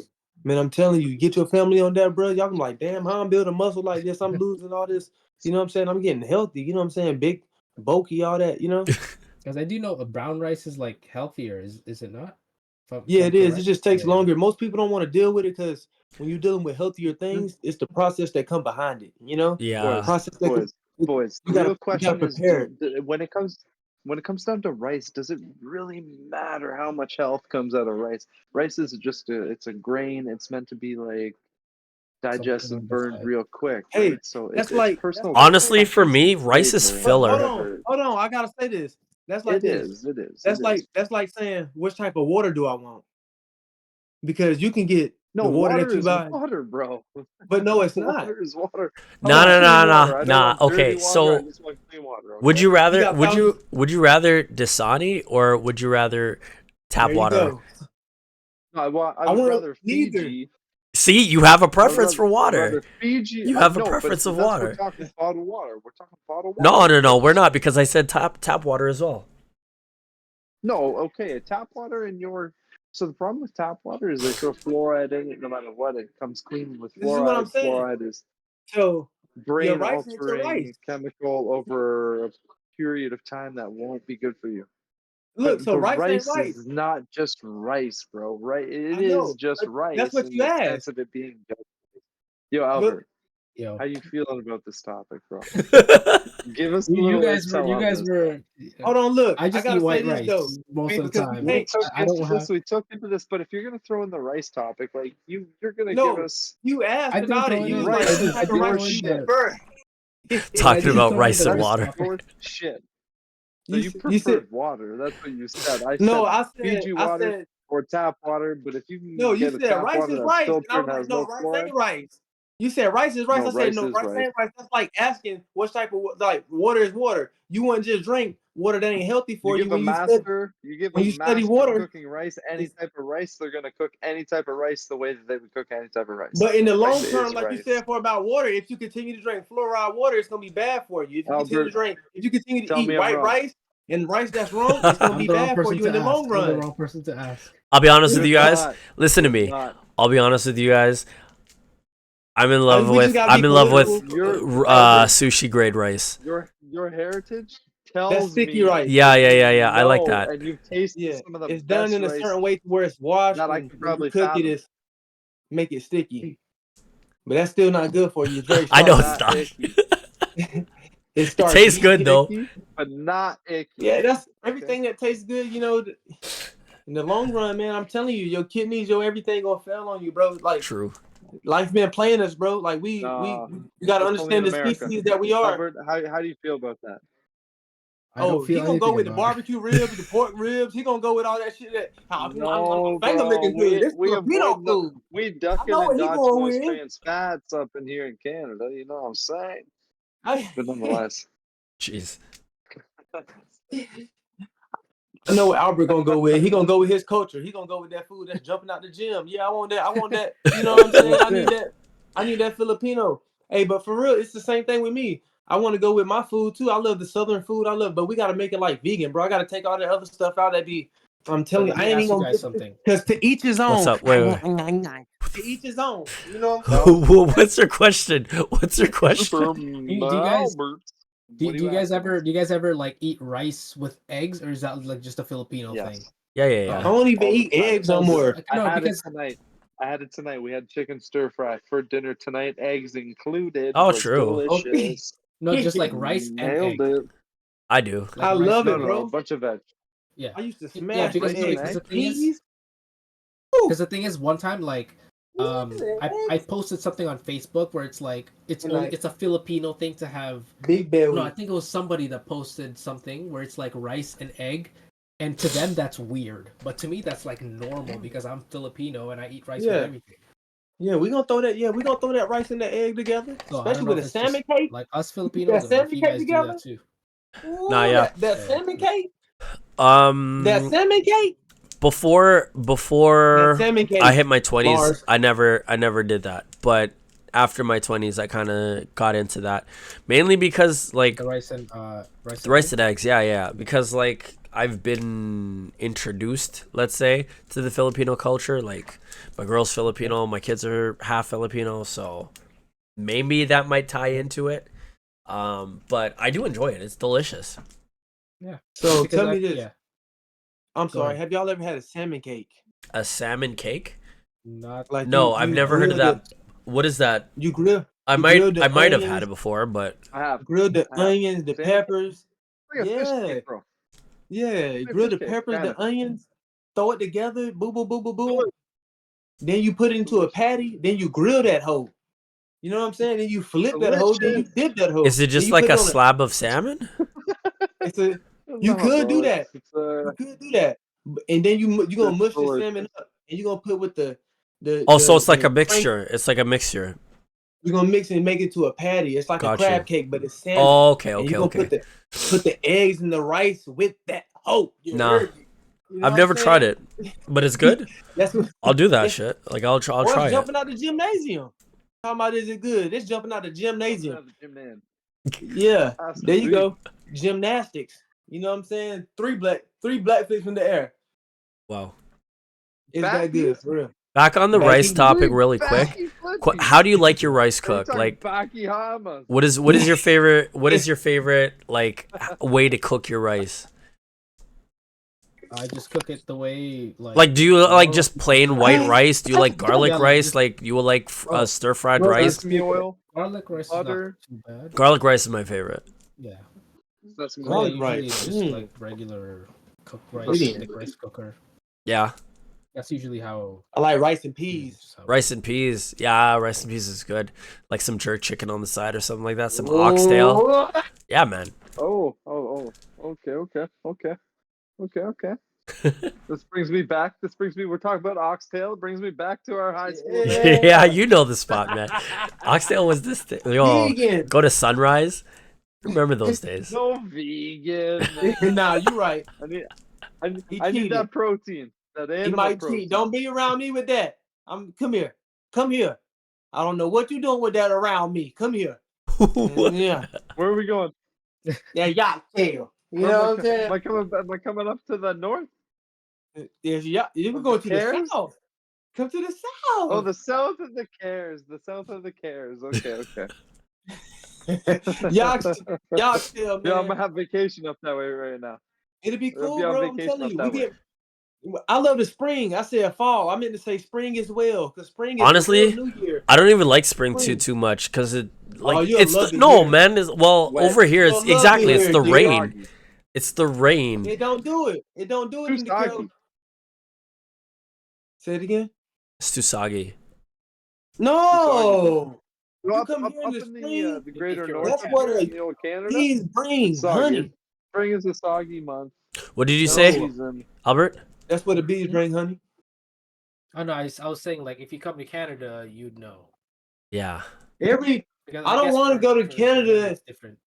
Man, I'm telling you, get your family on that, bro. Y'all can be like, damn, how I'm building muscle like this? I'm losing all this. You know what I'm saying? I'm getting healthy. You know what I'm saying? Big, bulky, all that, Because I do know a brown rice is like healthier, is it not? Yeah, it is. Correct? It just takes Yeah. longer. Most people don't want to deal with it because when you're dealing with healthier things, it's the process that come behind it. Yeah. Process that Boys. The you gotta- real you question gotta is, prepare when it comes down to rice, does it really matter how much health comes out of rice? Rice is just it's a grain. It's meant to be like digested, on the burned side. real quick. Hey, Right? So that's it's like- personal. Honestly, for me, rice is flavor. filler. Hold on. I gotta say this. That's like It this. is. That's like saying which type of water do I want? Because you can get No, the water that you is buy, water, bro. but no, it's not. Water is water. No, I no, want no, clean no, water. I don't nah. want dirty Okay, water. so I just want clean water. would okay? you rather got would you rather Dasani or would you rather tap There you water? go. No, I would want rather neither. Fiji. See, you have a I'd preference for rather water. Fiji. You have a no, but preference of that's- water. We're talking bottled water. No, we're not because I said tap water as well. No, okay, tap water in your. So the problem with tap water is they throw fluoride in it no matter what. It comes clean with fluoride. This is what I'm saying. Fluoride is So brain rice needs your altering rice. chemical over a period of time that won't be good for you. look, But so rice ain't rice. is not just rice, bro. Right? It I know, is just but rice. that's what in you the asked. sense of it being just rice. Yo, Albert, Yo. how you feeling about this topic, bro? Give us a You little guys intel were on this. Hold on, look. I just gotta eat white say this rice though. most of the because time. we We took I don't into have. this. We took into this, but if you're gonna throw in the rice topic, like you're gonna No. give us. You asked I did about throw it. it You in. was like, Rice what is type of your rice you shit. prefer? Talking did about throw rice in and the water. Your shit. So You you s- you preferred said water. That's what you said. I no. said I said Fiji I water said or tap water, but if you can no. You get a said tap rice water is that's rice, and filtered I and was like, has no, no rice fluoride, ain't rice. You said rice is rice. No, I said rice no, is rice rice. ain't rice. That's like asking what type of water is water. You wouldn't just drink water that ain't healthy for You you. give a master, when you study water, cooking rice, any type of rice, they're gonna cook any type of rice the way that they would cook any type of rice. but in the long Rice term, is like you rice. said for about water, if you continue to drink fluoride water, it's gonna be bad for you. Albert, If you continue to tell eat me I'm white wrong. rice and rice that's wrong, it's gonna I'm be the wrong bad for person you in to the ask. long I'm the run. wrong person to ask. I'll be honest with You're you guys. not. Listen to me. Not. I'll be honest with you guys. I'm in love we just with gotta be You're- sushi grade rice. Your heritage That's tells sticky me. rice. Yeah. I like No, that. And you've tasted Yeah, some of the it's best done in a rice certain way to where it's washed that I and could when you probably cook fathom. it, it's make it sticky. But that's still not good for you. It's very I know starchy. it's not. Icky. It's It starchy. tastes good though. Icky, but not icky. Yeah, that's everything that tastes good. You know, in the long run, man, I'm telling you, your kidneys, your everything gonna fail on you, bro. Like True. life's been playing us, bro. Like we Nah, gotta that's only in understand the America. species that we are. Albert, how do you feel about that? I don't He feel gonna go anything with the about it. barbecue ribs, the pork ribs. He gonna go with all that shit. That No, my finger bro. looking good. This We Filipino avoid food. we I ducking know what and he dodging going those with. trans fats up in here in Canada. You know what I'm saying? I But nonetheless. Jeez. know what Albert gonna go with. He gonna go with his culture. He gonna go with that food that's jumping out the gym. Yeah, I want that. I want that. You know what I'm saying? I need that. I need that Filipino. Hey, but for real, it's the same thing with me. I want to go with my food too. I love the southern food. But we gotta make it like vegan, bro. I gotta take all the other stuff out that be. I'm telling you, Let I me ain't ask even you gonna guys something. because to each his own. What's up? Wait. To each his own. You know what I'm saying? What's your question? What's your question? Do you guys do What you guys asking? ever like eat rice with eggs, or is that like just a Filipino thing? Yes. I don't even All the eat time. eggs no more. I No, had because it tonight. We had chicken stir fry for dinner tonight, eggs included. Oh, Was true. delicious. no, just like rice and Nailed egg. it. I do. Like I rice love and it, No, egg. bro. a bunch of veg. Yeah, I used to yeah, smash because the rice and eggs. egg. the thing is, Peas. because the thing is, one time like I posted something on Facebook where it's like it's a Filipino thing to have. Big belly. No, I think it was somebody that posted something where it's like rice and egg, and to them that's weird, but to me that's like normal because I'm Filipino and I eat rice with Yeah. everything. Yeah, we gonna throw that. Yeah, we gonna throw that rice and the egg together, So I don't especially know with if a it's salmon just cake. like us Filipinos, That or if salmon you cake guys do together. that too. Ooh, Nah, yeah. That salmon cake. That That salmon cake. before That salmon cake. I hit my 20s, Mars. I never did that. But after my 20s, I kind of got into that, mainly because like The rice and the rice and eggs. Yeah, because like I've been introduced, let's say, to the Filipino culture. Like my girl's Filipino, my kids are half Filipino, so maybe that might tie into it. But I do enjoy it. It's delicious. Yeah. So Because tell me this. Yeah. I'm Go sorry. ahead. Have y'all ever had a salmon cake? A salmon cake? Not Like No, I've never heard of grill that. What is that? You grill. I you grill might the I might have had onions, it before, but I have. Grill the I have. onions, the Salmon cake? peppers. Like a fish Yeah, cake, bro. yeah. Like a Grill fish the cake, peppers, kinda. the onions. Throw it together. Boo, boo, boo, boo, boo. Then you put it into a patty. Then you grill that hoe. You know what I'm saying? Then you flip that hoe. Then you Delicious. dip that hoe. is it Then just you like put it a on slab of salmon? It's a. You No, could do bro. that. It's You could do that. And then you gonna mush the delicious. salmon up, and you gonna put with the Oh, so it's like a crank. mixture. It's like a mixture. You're gonna mix it and make it to a patty. It's like a Got crab you. cake, but it's salmon. Oh, okay. And you're gonna put the eggs and the rice with that hoe. You Nah. heard me. You know I've what never I'm tried saying? it, but it's good. That's what, I'll do that it's, shit. Like I'll or it's try it. jumping out the gymnasium. Talking about is it good? It's jumping out the gymnasium. Yeah, there you go. Gymnastics. You know what I'm saying? Three black fish in the air. Wow. It's that good for real. Back on the Back rice in- topic, really quick. How do you like your rice cooked? Like, what is your favorite? What is your favorite like way to cook your rice? I just cook it the way Like, do you like just plain white rice? Do you like garlic Yeah, like rice? just- Like, you will like stir fried No, rice? Sesame oil. garlic rice Butter. is not too bad. Garlic rice is my favorite. Yeah. Sesame Garlic oil. rice. Usually it's just like regular cooked rice, Medium. like rice cooker. Yeah, That's usually how. I like rice and peas. rice and peas. Yeah, rice and peas is good. Like some jerk chicken on the side or something like that. Some oxtail. Yeah, man. Oh. Okay. This brings me back. We're talking about oxtail. It brings me back to our high school days. Yeah, you know the spot, man. Oxtail was this thing. Yo, Vegan. go to Sunrise. Remember those days? No vegan. Nah, you right. I need cheated. that protein. That He animal might protein. cheat. Don't be around me with that. Come here. Come here. I don't know what you doing with that around me. Come here. Yeah. Where are we going? Yeah, yacht tail. You Where know am what I'm saying? Am I coming up to the north? There's yacht. You can Of go the to Cares? the south. Come to the south. Oh, the south of the Cares. The south of the Cares. Okay. yacht tail, Yeah, I'm man. gonna have vacation up that way right now. It'll be I'll be cool, on bro. I'm vacation telling up you. that way. I love the spring. I said fall. I meant to say spring as well, because spring is Honestly, the real New Year. I don't even like spring Spring. too much because it Oh, like you'll it's love the, it no here. man is well Wet. over here You'll it's love exactly it it's here, the dude. rain. Soggy. It's the rain. It don't do it. It don't do it Too in the soggy. Carol. Say it again. It's too soggy. No. Well, You come here in up the in spring. the greater you're north, That's up what there in the old Canada, bees it's bring, soggy. honey. Spring is a soggy month. What did you No. say, Season. Albert? That's what the bees bring, honey. Oh no, I was saying like if you come to Canada, you'd know. Yeah. Because I don't guess want to go to for Canada. it's different.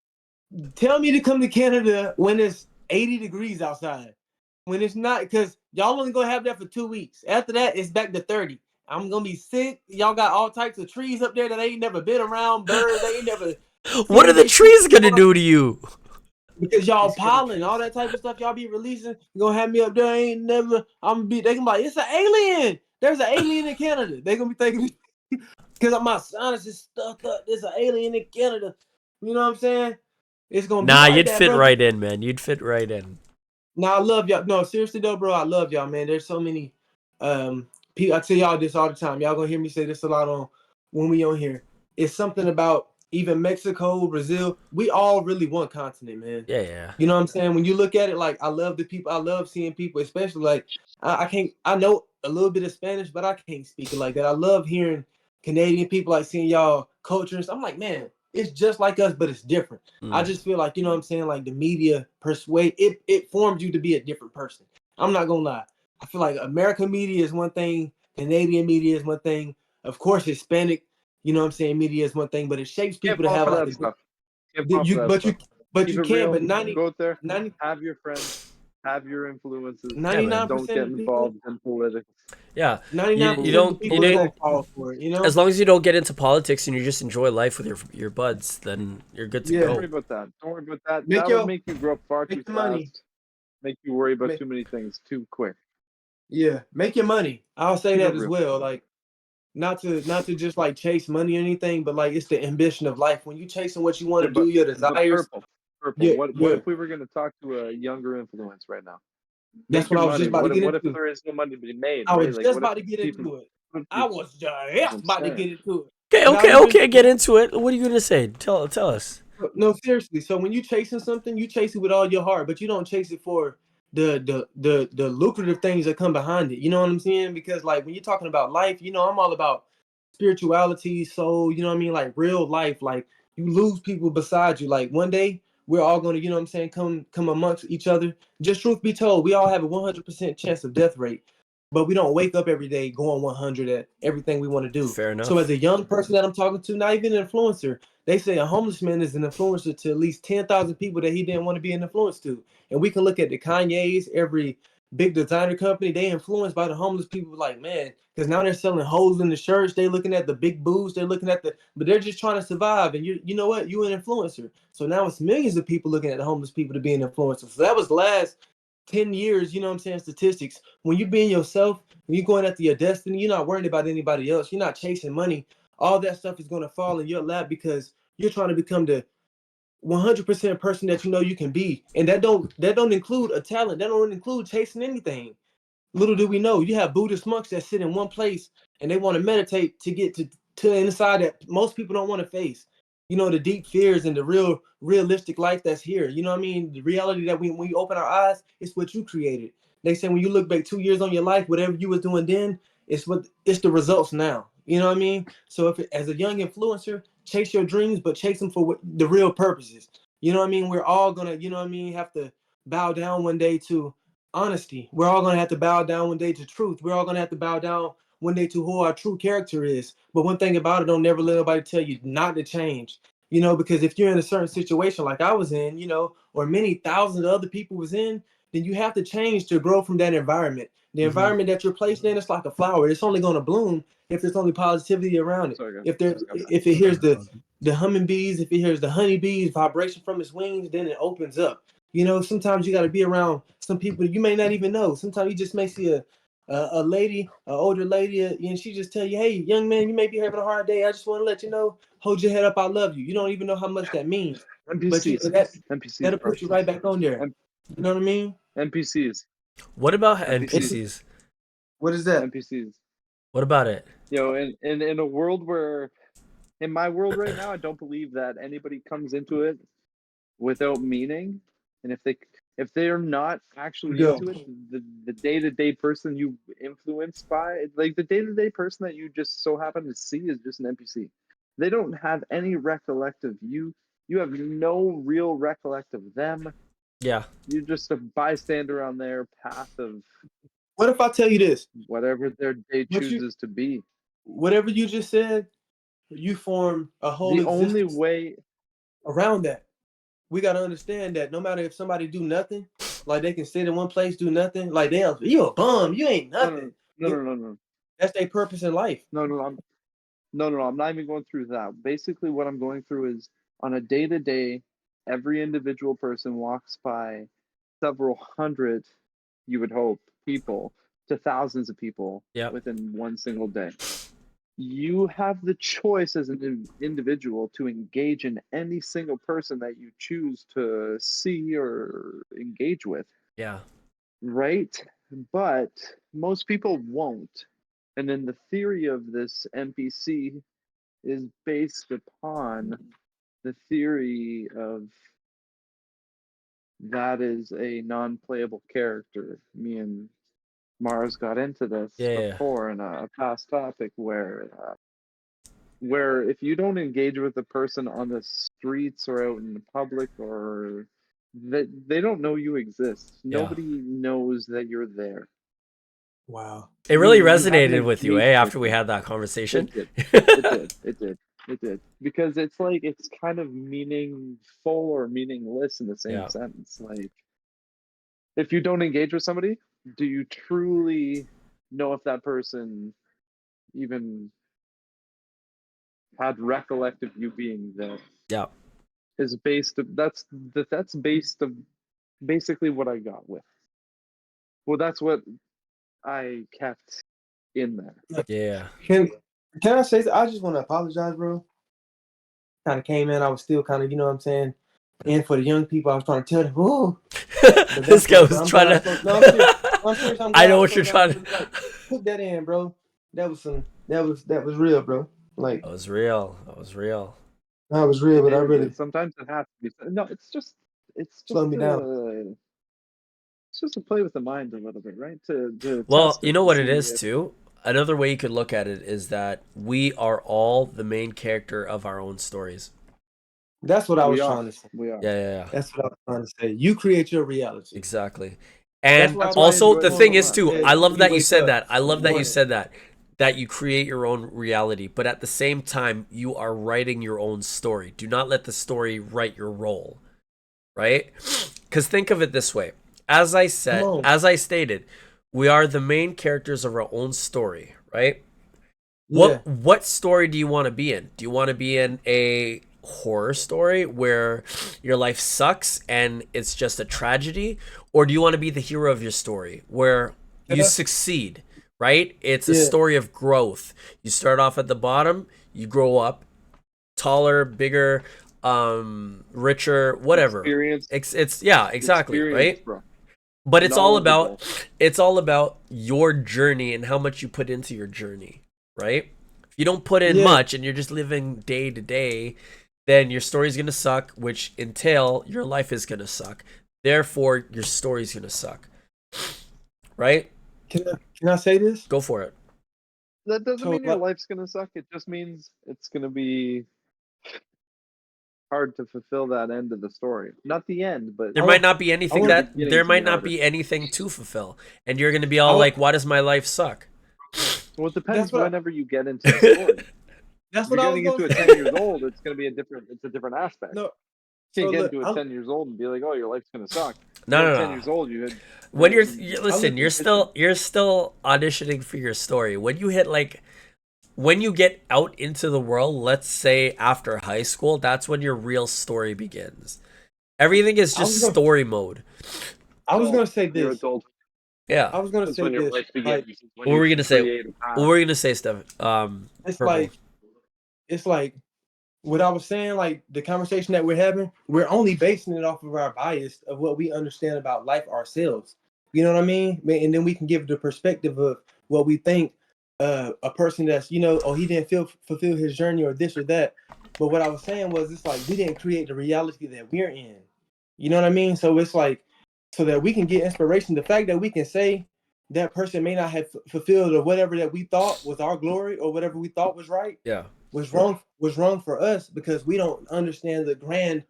Tell me to come to Canada when it's 80 degrees outside. When it's not, because y'all only gonna have that for 2 weeks. After that, it's back to 30. I'm gonna be sick. Y'all got all types of trees up there that ain't never been around. Birds, they ain't never. What are the trees gonna do to you? Because y'all It's gonna pollen, trees. all that type of stuff y'all be releasing, you gonna have me up there. Ain't never. I'm gonna be. They gonna be like, it's an alien. There's an alien in Canada. They gonna be thinking because my sinus is stuck up. There's an alien in Canada. You know what I'm saying? It's gonna be Nah, like you'd that, fit bro. right in, man. You'd fit right in. Now I love y'all. No, seriously though, bro, I love y'all, man. There's so many people. I tell y'all this all the time. Y'all gonna hear me say this a lot on when we on here. It's something about even Mexico, Brazil. We all really one continent, man. Yeah. You know what I'm saying? When you look at it, like I love the people. I love seeing people, especially like I can't. I know a little bit of Spanish, but I can't speak it like that. I love hearing Canadian people, like seeing y'all cultures. I'm like, man, it's just like us, but it's different. I just feel like, you know what I'm saying, like the media persuade it forms you to be a different person. I'm not gonna lie. I feel like American media is one thing, Canadian media is one thing. Of course, Hispanic, you know what I'm saying, media is one thing, but it shapes Can't people to fall have for like that stuff. Can't a, fall for you that but stuff. you Keep you it can't. real. But Go out there. 90 Have your friends. Have your influences. Yeah, man. 99% Don't get of the people, involved in politics. Yeah. 99% You of the don't people are gonna fall for it, you know? as long as you don't get into politics and you just enjoy life with your buds, then you're good to Yeah. Don't go. worry about that. Don't worry about that. Make That'll your make you grow up far too make your fast. money. Make you worry about Make- too many things too quick. Yeah, make your money. I'll say Keep it that as real. well. Like not to just like chase money or anything, but like it's the ambition of life. When you chasing what you want Yeah, to do, your but desires. purple. Yeah, What yeah. if we were going to talk to a younger influence right now? That's Make what your I was money. just about to get What if into. there is no money to be made? I Right? was Like just what if about to get people? into it. What if I people- was just I'm about to saying. get into it. Okay, get into it. What are you gonna say? Tell us. No, seriously. So when you chasing something, you chase it with all your heart, but you don't chase it for the lucrative things that come behind it. You know what I'm saying? Because like when you're talking about life, you know, I'm all about spirituality, soul, you know what I mean? Like real life. Like you lose people beside you. Like one day we're all gonna, you know what I'm saying, come amongst each other. Just truth be told, we all have a 100% chance of death rate, but we don't wake up every day going 100 at everything we want to do. Fair enough. So as a young person that I'm talking to, not even an influencer, they say a homeless man is an influencer to at least 10,000 people that he didn't want to be an influence to. And we can look at the Kanye's, every big designer company, they influenced by the homeless people. Like, man, because now they're selling holes in the shirts. They're looking at the big boobs. They're looking at but they're just trying to survive. And you know what? You an influencer. So now it's millions of people looking at the homeless people to be an influencer. So that was the last 10 years, you know what I'm saying, statistics. When you being yourself, when you're going after your destiny, you're not worrying about anybody else. You're not chasing money. All that stuff is going to fall in your lap because you're trying to become the 100% person that you know you can be. And that don't include a talent. That don't include chasing anything. Little do we know, you have Buddhist monks that sit in one place and they want to meditate to get to the inside that most people don't want to face. You know, the deep fears and the realistic life that's here. You know what I mean? The reality that when we open our eyes, it's what you created. They say when you look back 2 years on your life, whatever you was doing then, it's the results now. You know what I mean? So as a young influencer, chase your dreams, but chase them for the real purposes. You know what I mean? We're all gonna, you know what I mean, have to bow down one day to honesty. We're all gonna have to bow down one day to truth. We're all gonna have to bow down one day to who our true character is. But one thing about it, don't never let nobody tell you not to change. You know, because if you're in a certain situation like I was in, you know, or many thousands of other people was in, then you have to change to grow from that environment. The environment that you're placed in, it's like a flower. It's only going to bloom if there's only positivity around it. Sorry, guys. If it hears the humming bees, if it hears the honeybees vibration from its wings, then it opens up. You know, sometimes you got to be around some people you may not even know. Sometimes you just may see a lady, an older lady, and she just tell you, "Hey, young man, you may be having a hard day. I just want to let you know, hold your head up. I love you." You don't even know how much that means, but you, NPCs, that'll put you right back on there. You know what I mean? NPCs. What about NPCs? NPCs? What is that? NPCs. What about it? You know, in a world where, in my world right now, I don't believe that anybody comes into it without meaning, and if they're not actually into it, the day-to-day person you influenced by, like the day-to-day person that you just so happen to see is just an NPC. They don't have any recollect of you. You have no real recollect of them. Yeah. You're just a bystander on their path of What if I tell you this? whatever their day chooses to be. Whatever you just said, you form a whole The existence only way around that. We got to understand that no matter if somebody do nothing, like they can sit in one place, do nothing, like damn, you a bum, you ain't nothing. No. That's their purpose in life. No, I'm not even going through that. Basically, what I'm going through is on a day-to-day, every individual person walks by several hundred, you would hope, people to thousands of people within one single day. You have the choice as an individual to engage in any single person that you choose to see or engage with. Yeah. Right? But most people won't. And then the theory of this NPC is based upon the theory of that is a non-playable character. Me and Mars got into this before in a past topic where if you don't engage with the person on the streets or out in the public, or they don't know you exist. Nobody knows that you're there. Wow. It really resonated with you, after we had that conversation. It did. Because it's like, it's kind of meaningful or meaningless in the same sentence. Like, if you don't engage with somebody, do you truly know if that person even had recollect of you being there? Yeah. Is based that's based of basically what I got with. Well, that's what I kept in there. Yeah. Can I say, I just want to apologize, bro. Kind of came in, I was still kind of, you know what I'm saying, and for the young people, I was trying to tell them, oh, this guy was trying to. I'm serious, I know what you're trying to. Like, put that in, bro. That was real, bro. Like, That was real. That was real, but I really sometimes it has to be. No, it's just slow me down. It's just to play with the mind a little bit, right? Well, you know what it is too. Another way you could look at it is that we are all the main character of our own stories. That's what I was trying to say. We are. Yeah. That's what I was trying to say. You create your reality. Exactly. And also the thing is too, I love that you said that. I love that you said that you create your own reality, but at the same time, you are writing your own story. Do not let the story write your role, right? Because think of it this way. As I stated, we are the main characters of our own story, right? Yeah. What story do you want to be in? Do you want to be in a horror story where your life sucks and it's just a tragedy, or do you want to be the hero of your story where you succeed, right? It's a story of growth. You start off at the bottom, you grow up taller, bigger, richer, whatever. It's exactly, right? Bro. But it's all about your journey and how much you put into your journey, right? If you don't put in much and you're just living day to day, then your story's going to suck, which entail your life is going to suck. Therefore, your story's going to suck. Right? Can I say this? Go for it. That doesn't mean your life's going to suck. It just means it's going to be hard to fulfill that end of the story. Not the end, but there might not be anything to fulfill. And you're going to be all like, why does my life suck? Well, it depends whenever you get into the story. That's You're what I was getting into gonna it say. 10 years old. It's a different aspect. No, You so can't get look, into it 10 years old and be like, oh, your life's gonna suck. No, You're no, 10 no. years old. You had When you're I listen, looked you're still auditioning for your story. When you hit like when you get out into the world, let's say after high school, that's when your real story begins. Everything is I was just gonna, story mode. I was gonna say You're this. adult. Yeah. I was gonna That's say when your this. life begins. Like, When What were you we can gonna say? create a What path. were you gonna say, Steph? it's Purple. like what I was saying. Like the conversation that we're having, we're only basing it off of our bias of what we understand about life ourselves. You know what I mean? And then we can give the perspective of what we think a person that's oh, he didn't fulfill his journey or this or that. But what I was saying was it's like we didn't create the reality that we're in. You know what I mean? So it's like so that we can get inspiration. The fact that we can say that person may not have fulfilled or whatever that we thought was our glory or whatever we thought was right Yeah. was wrong for us because we don't understand the grand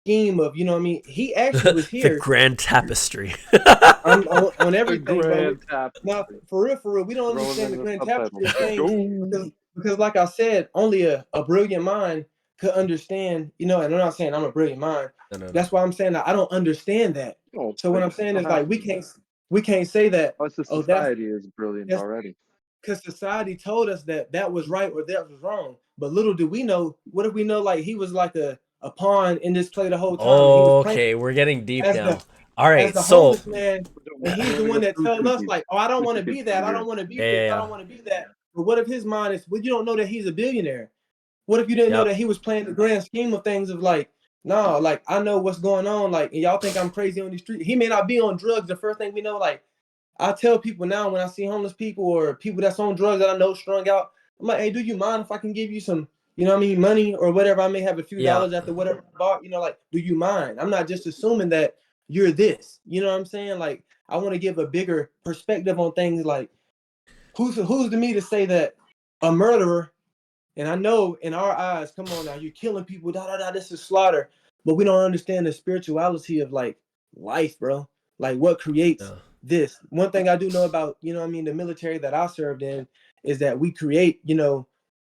scheme of what I mean. He actually was The here Grand Tapestry. on The everything, bro. Grand Tapestry. Now, for real, we don't Throw understand the in the grand subtitle. tapestry of things Go. because, like I said, only a brilliant mind could understand. And I'm not saying I'm a brilliant mind. No. That's why I'm saying that I don't understand that. Oh, So what I'm saying is like we can't say that. Us, the Oh, that's society is brilliant already. because society told us that that was right or that was wrong. But little do we know, what if we know like he was like a pawn in this play the whole time? And he was playing Okay, we're getting deep as now. the All as right, the so homeless man, and he's the one that tells us like, oh, I don't want to be that. I don't want to be this. I yeah. don't want to be that. But what if his mind is? Well, you don't know that he's a billionaire. What if you didn't know Yep. that he was playing the grand scheme of things of like, no, like I know what's going on. Like, and y'all think I'm crazy on the street. He may not be on drugs. The first thing we know, like, I tell people now when I see homeless people or people that's on drugs that I know strung out, I'm like, hey, do you mind if I can give you some, money or whatever? I may have a few Yeah. dollars after whatever I bought, like, do you mind? I'm not just assuming that you're this. You know what I'm saying? Like, I want to give a bigger perspective on things like who's to me to say that a murderer, and I know in our eyes, come on now, you're killing people, this is slaughter. But we don't understand the spirituality of like life, bro. Like what creates this. One thing I do know about, the military that I served in is that we create,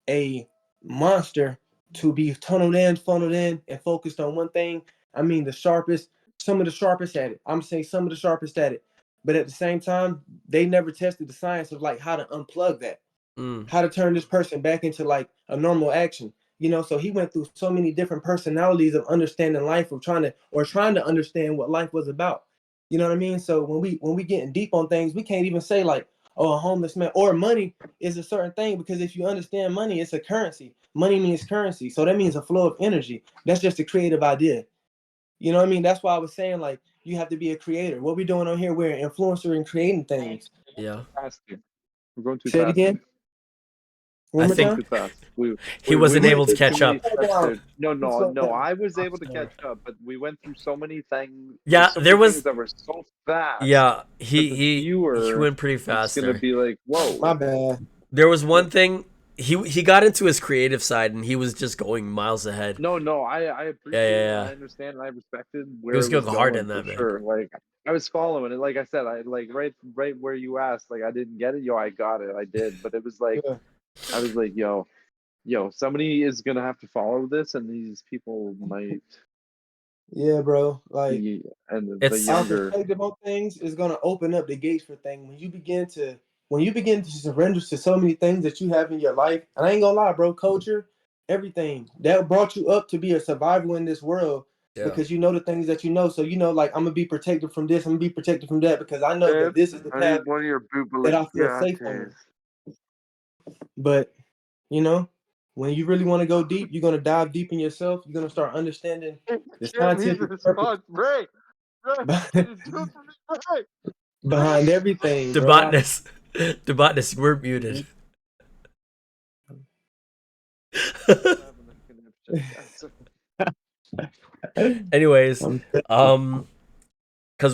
a monster to be funneled in and focused on one thing. I mean, some of the sharpest at it. I'm saying some of the sharpest at it. But at the same time, they never tested the science of like how to unplug that, how to turn this person back into like a normal action. So he went through so many different personalities of understanding life, of trying to understand what life was about. You know what I mean? So when we getting deep on things, we can't even say like, oh, a homeless man or money is a certain thing, because if you understand money, it's a currency. Money means currency. So that means a flow of energy. That's just a creative idea. You know what I mean? That's why I was saying like you have to be a creator. What we're doing on here, we're an influencer and creating things. Yeah. We're going too Say it fast. again. One more time? Too fast. He wasn't able to catch up. No. I was able to catch up, but we went through so many things. Yeah, there was things that were so fast. Yeah, he went pretty fast. It's gonna be like, whoa. My bad. There was one thing he got into his creative side and he was just going miles ahead. No, I appreciate it. I understand and I respected where he was it going was hard going, in that, man. sure. Like I was following it. Like I said, I like right where you asked, like I didn't get it. Yo, I got it. I did. But it was like I was like, yo, somebody is gonna have to follow this, and these people might. Yeah, bro. Like, and it's the younger perspective on things is gonna open up the gates for things. When you begin to surrender to so many things that you have in your life, and I ain't gonna lie, bro, culture, everything that brought you up to be a survivor in this world. Yeah. Because you know the things that you know, so like I'm gonna be protected from this, I'm gonna be protected from that, because I know that this is the path that I feel safe on. But when you really want to go deep, you're gonna dive deep in yourself. You're gonna start understanding the scientific purpose behind everything. Debotness, we're muted. Anyways, because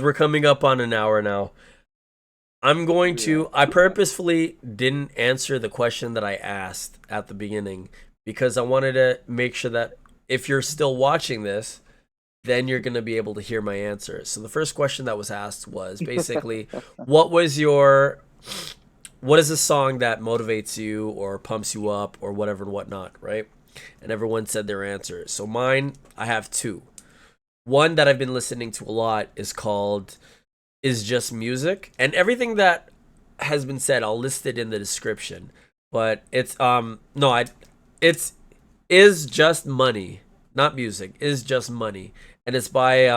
we're coming up on an hour now, I purposefully didn't answer the question that I asked at the beginning because I wanted to make sure that if you're still watching this, then you're going to be able to hear my answer. So the first question that was asked was basically, what was your what is a song that motivates you or pumps you up or whatever and whatnot, right? And everyone said their answer. So mine, I have two. One that I've been listening to a lot is called Is Just Music. And everything that has been said, I'll list it in the description. But it's it's Is Just Money, not music. Is Just Money. And it's by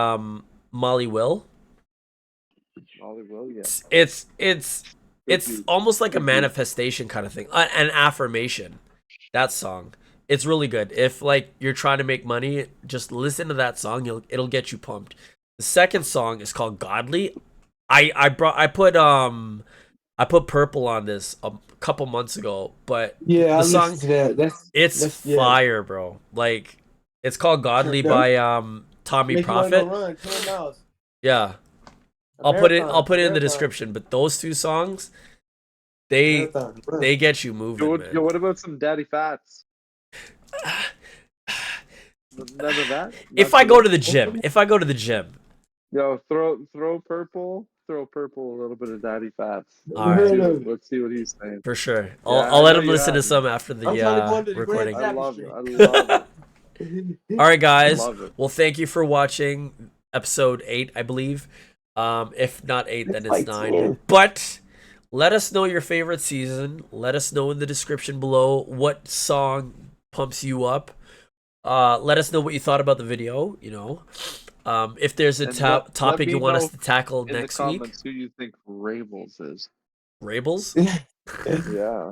Molly Will. Molly Will, yeah. It's almost like a manifestation kind of thing, an affirmation. That song, it's really good. If like you're trying to make money, just listen to that song. It'll get you pumped. The second song is called Godly. I put Purple on this a couple months ago, but Yeah, the song, to that. it's fire, bro. Like it's called Godly by Tommee Make you wanna go Prophet. run 10 miles. Yeah. A I'll put it in the marathon. description, but those two songs, they get you moving, Yo, man. what about some Daddy Fats? None of that? If I go to the gym, Yo, throw Purple a little bit of Daddy Fats. All right. Let's see what he's saying. for sure. Yeah, I'll I let know him you listen to have. some after the I'm trying to go into the recording. Grand I love Tapestry. it. All right, guys. Love it. Well, thank you for watching episode 8, I believe. If not 8, then it's like 9. 10. But let us know your favorite season. Let us know in the description below what song pumps you up. Let us know what you thought about the video. If there's a And let topic me you want us know to tackle In next the week. comments, who you think Rabels is? Rabels? Yeah.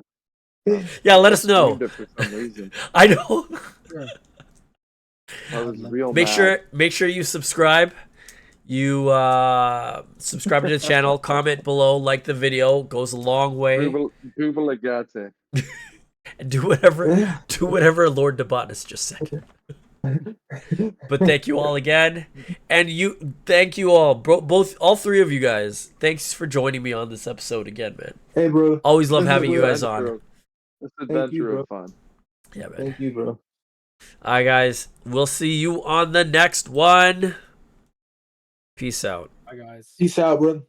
Yeah, let us know. Screamed it for some reason. I know. I was real Make mad. sure you subscribe. You subscribe to the channel, comment below, like the video, goes a long way. Jubilagate. And do whatever Lord Debotness just said. But thank you all again, and thank you all, bro. All three of you guys. Thanks for joining me on this episode again, man. Hey, bro. Always love having you guys Adventure on. of- This adventure bro. of fun. Yeah, man. Thank you, bro. All right, guys. We'll see you on the next one. Peace out. Bye, guys. Peace out, bro.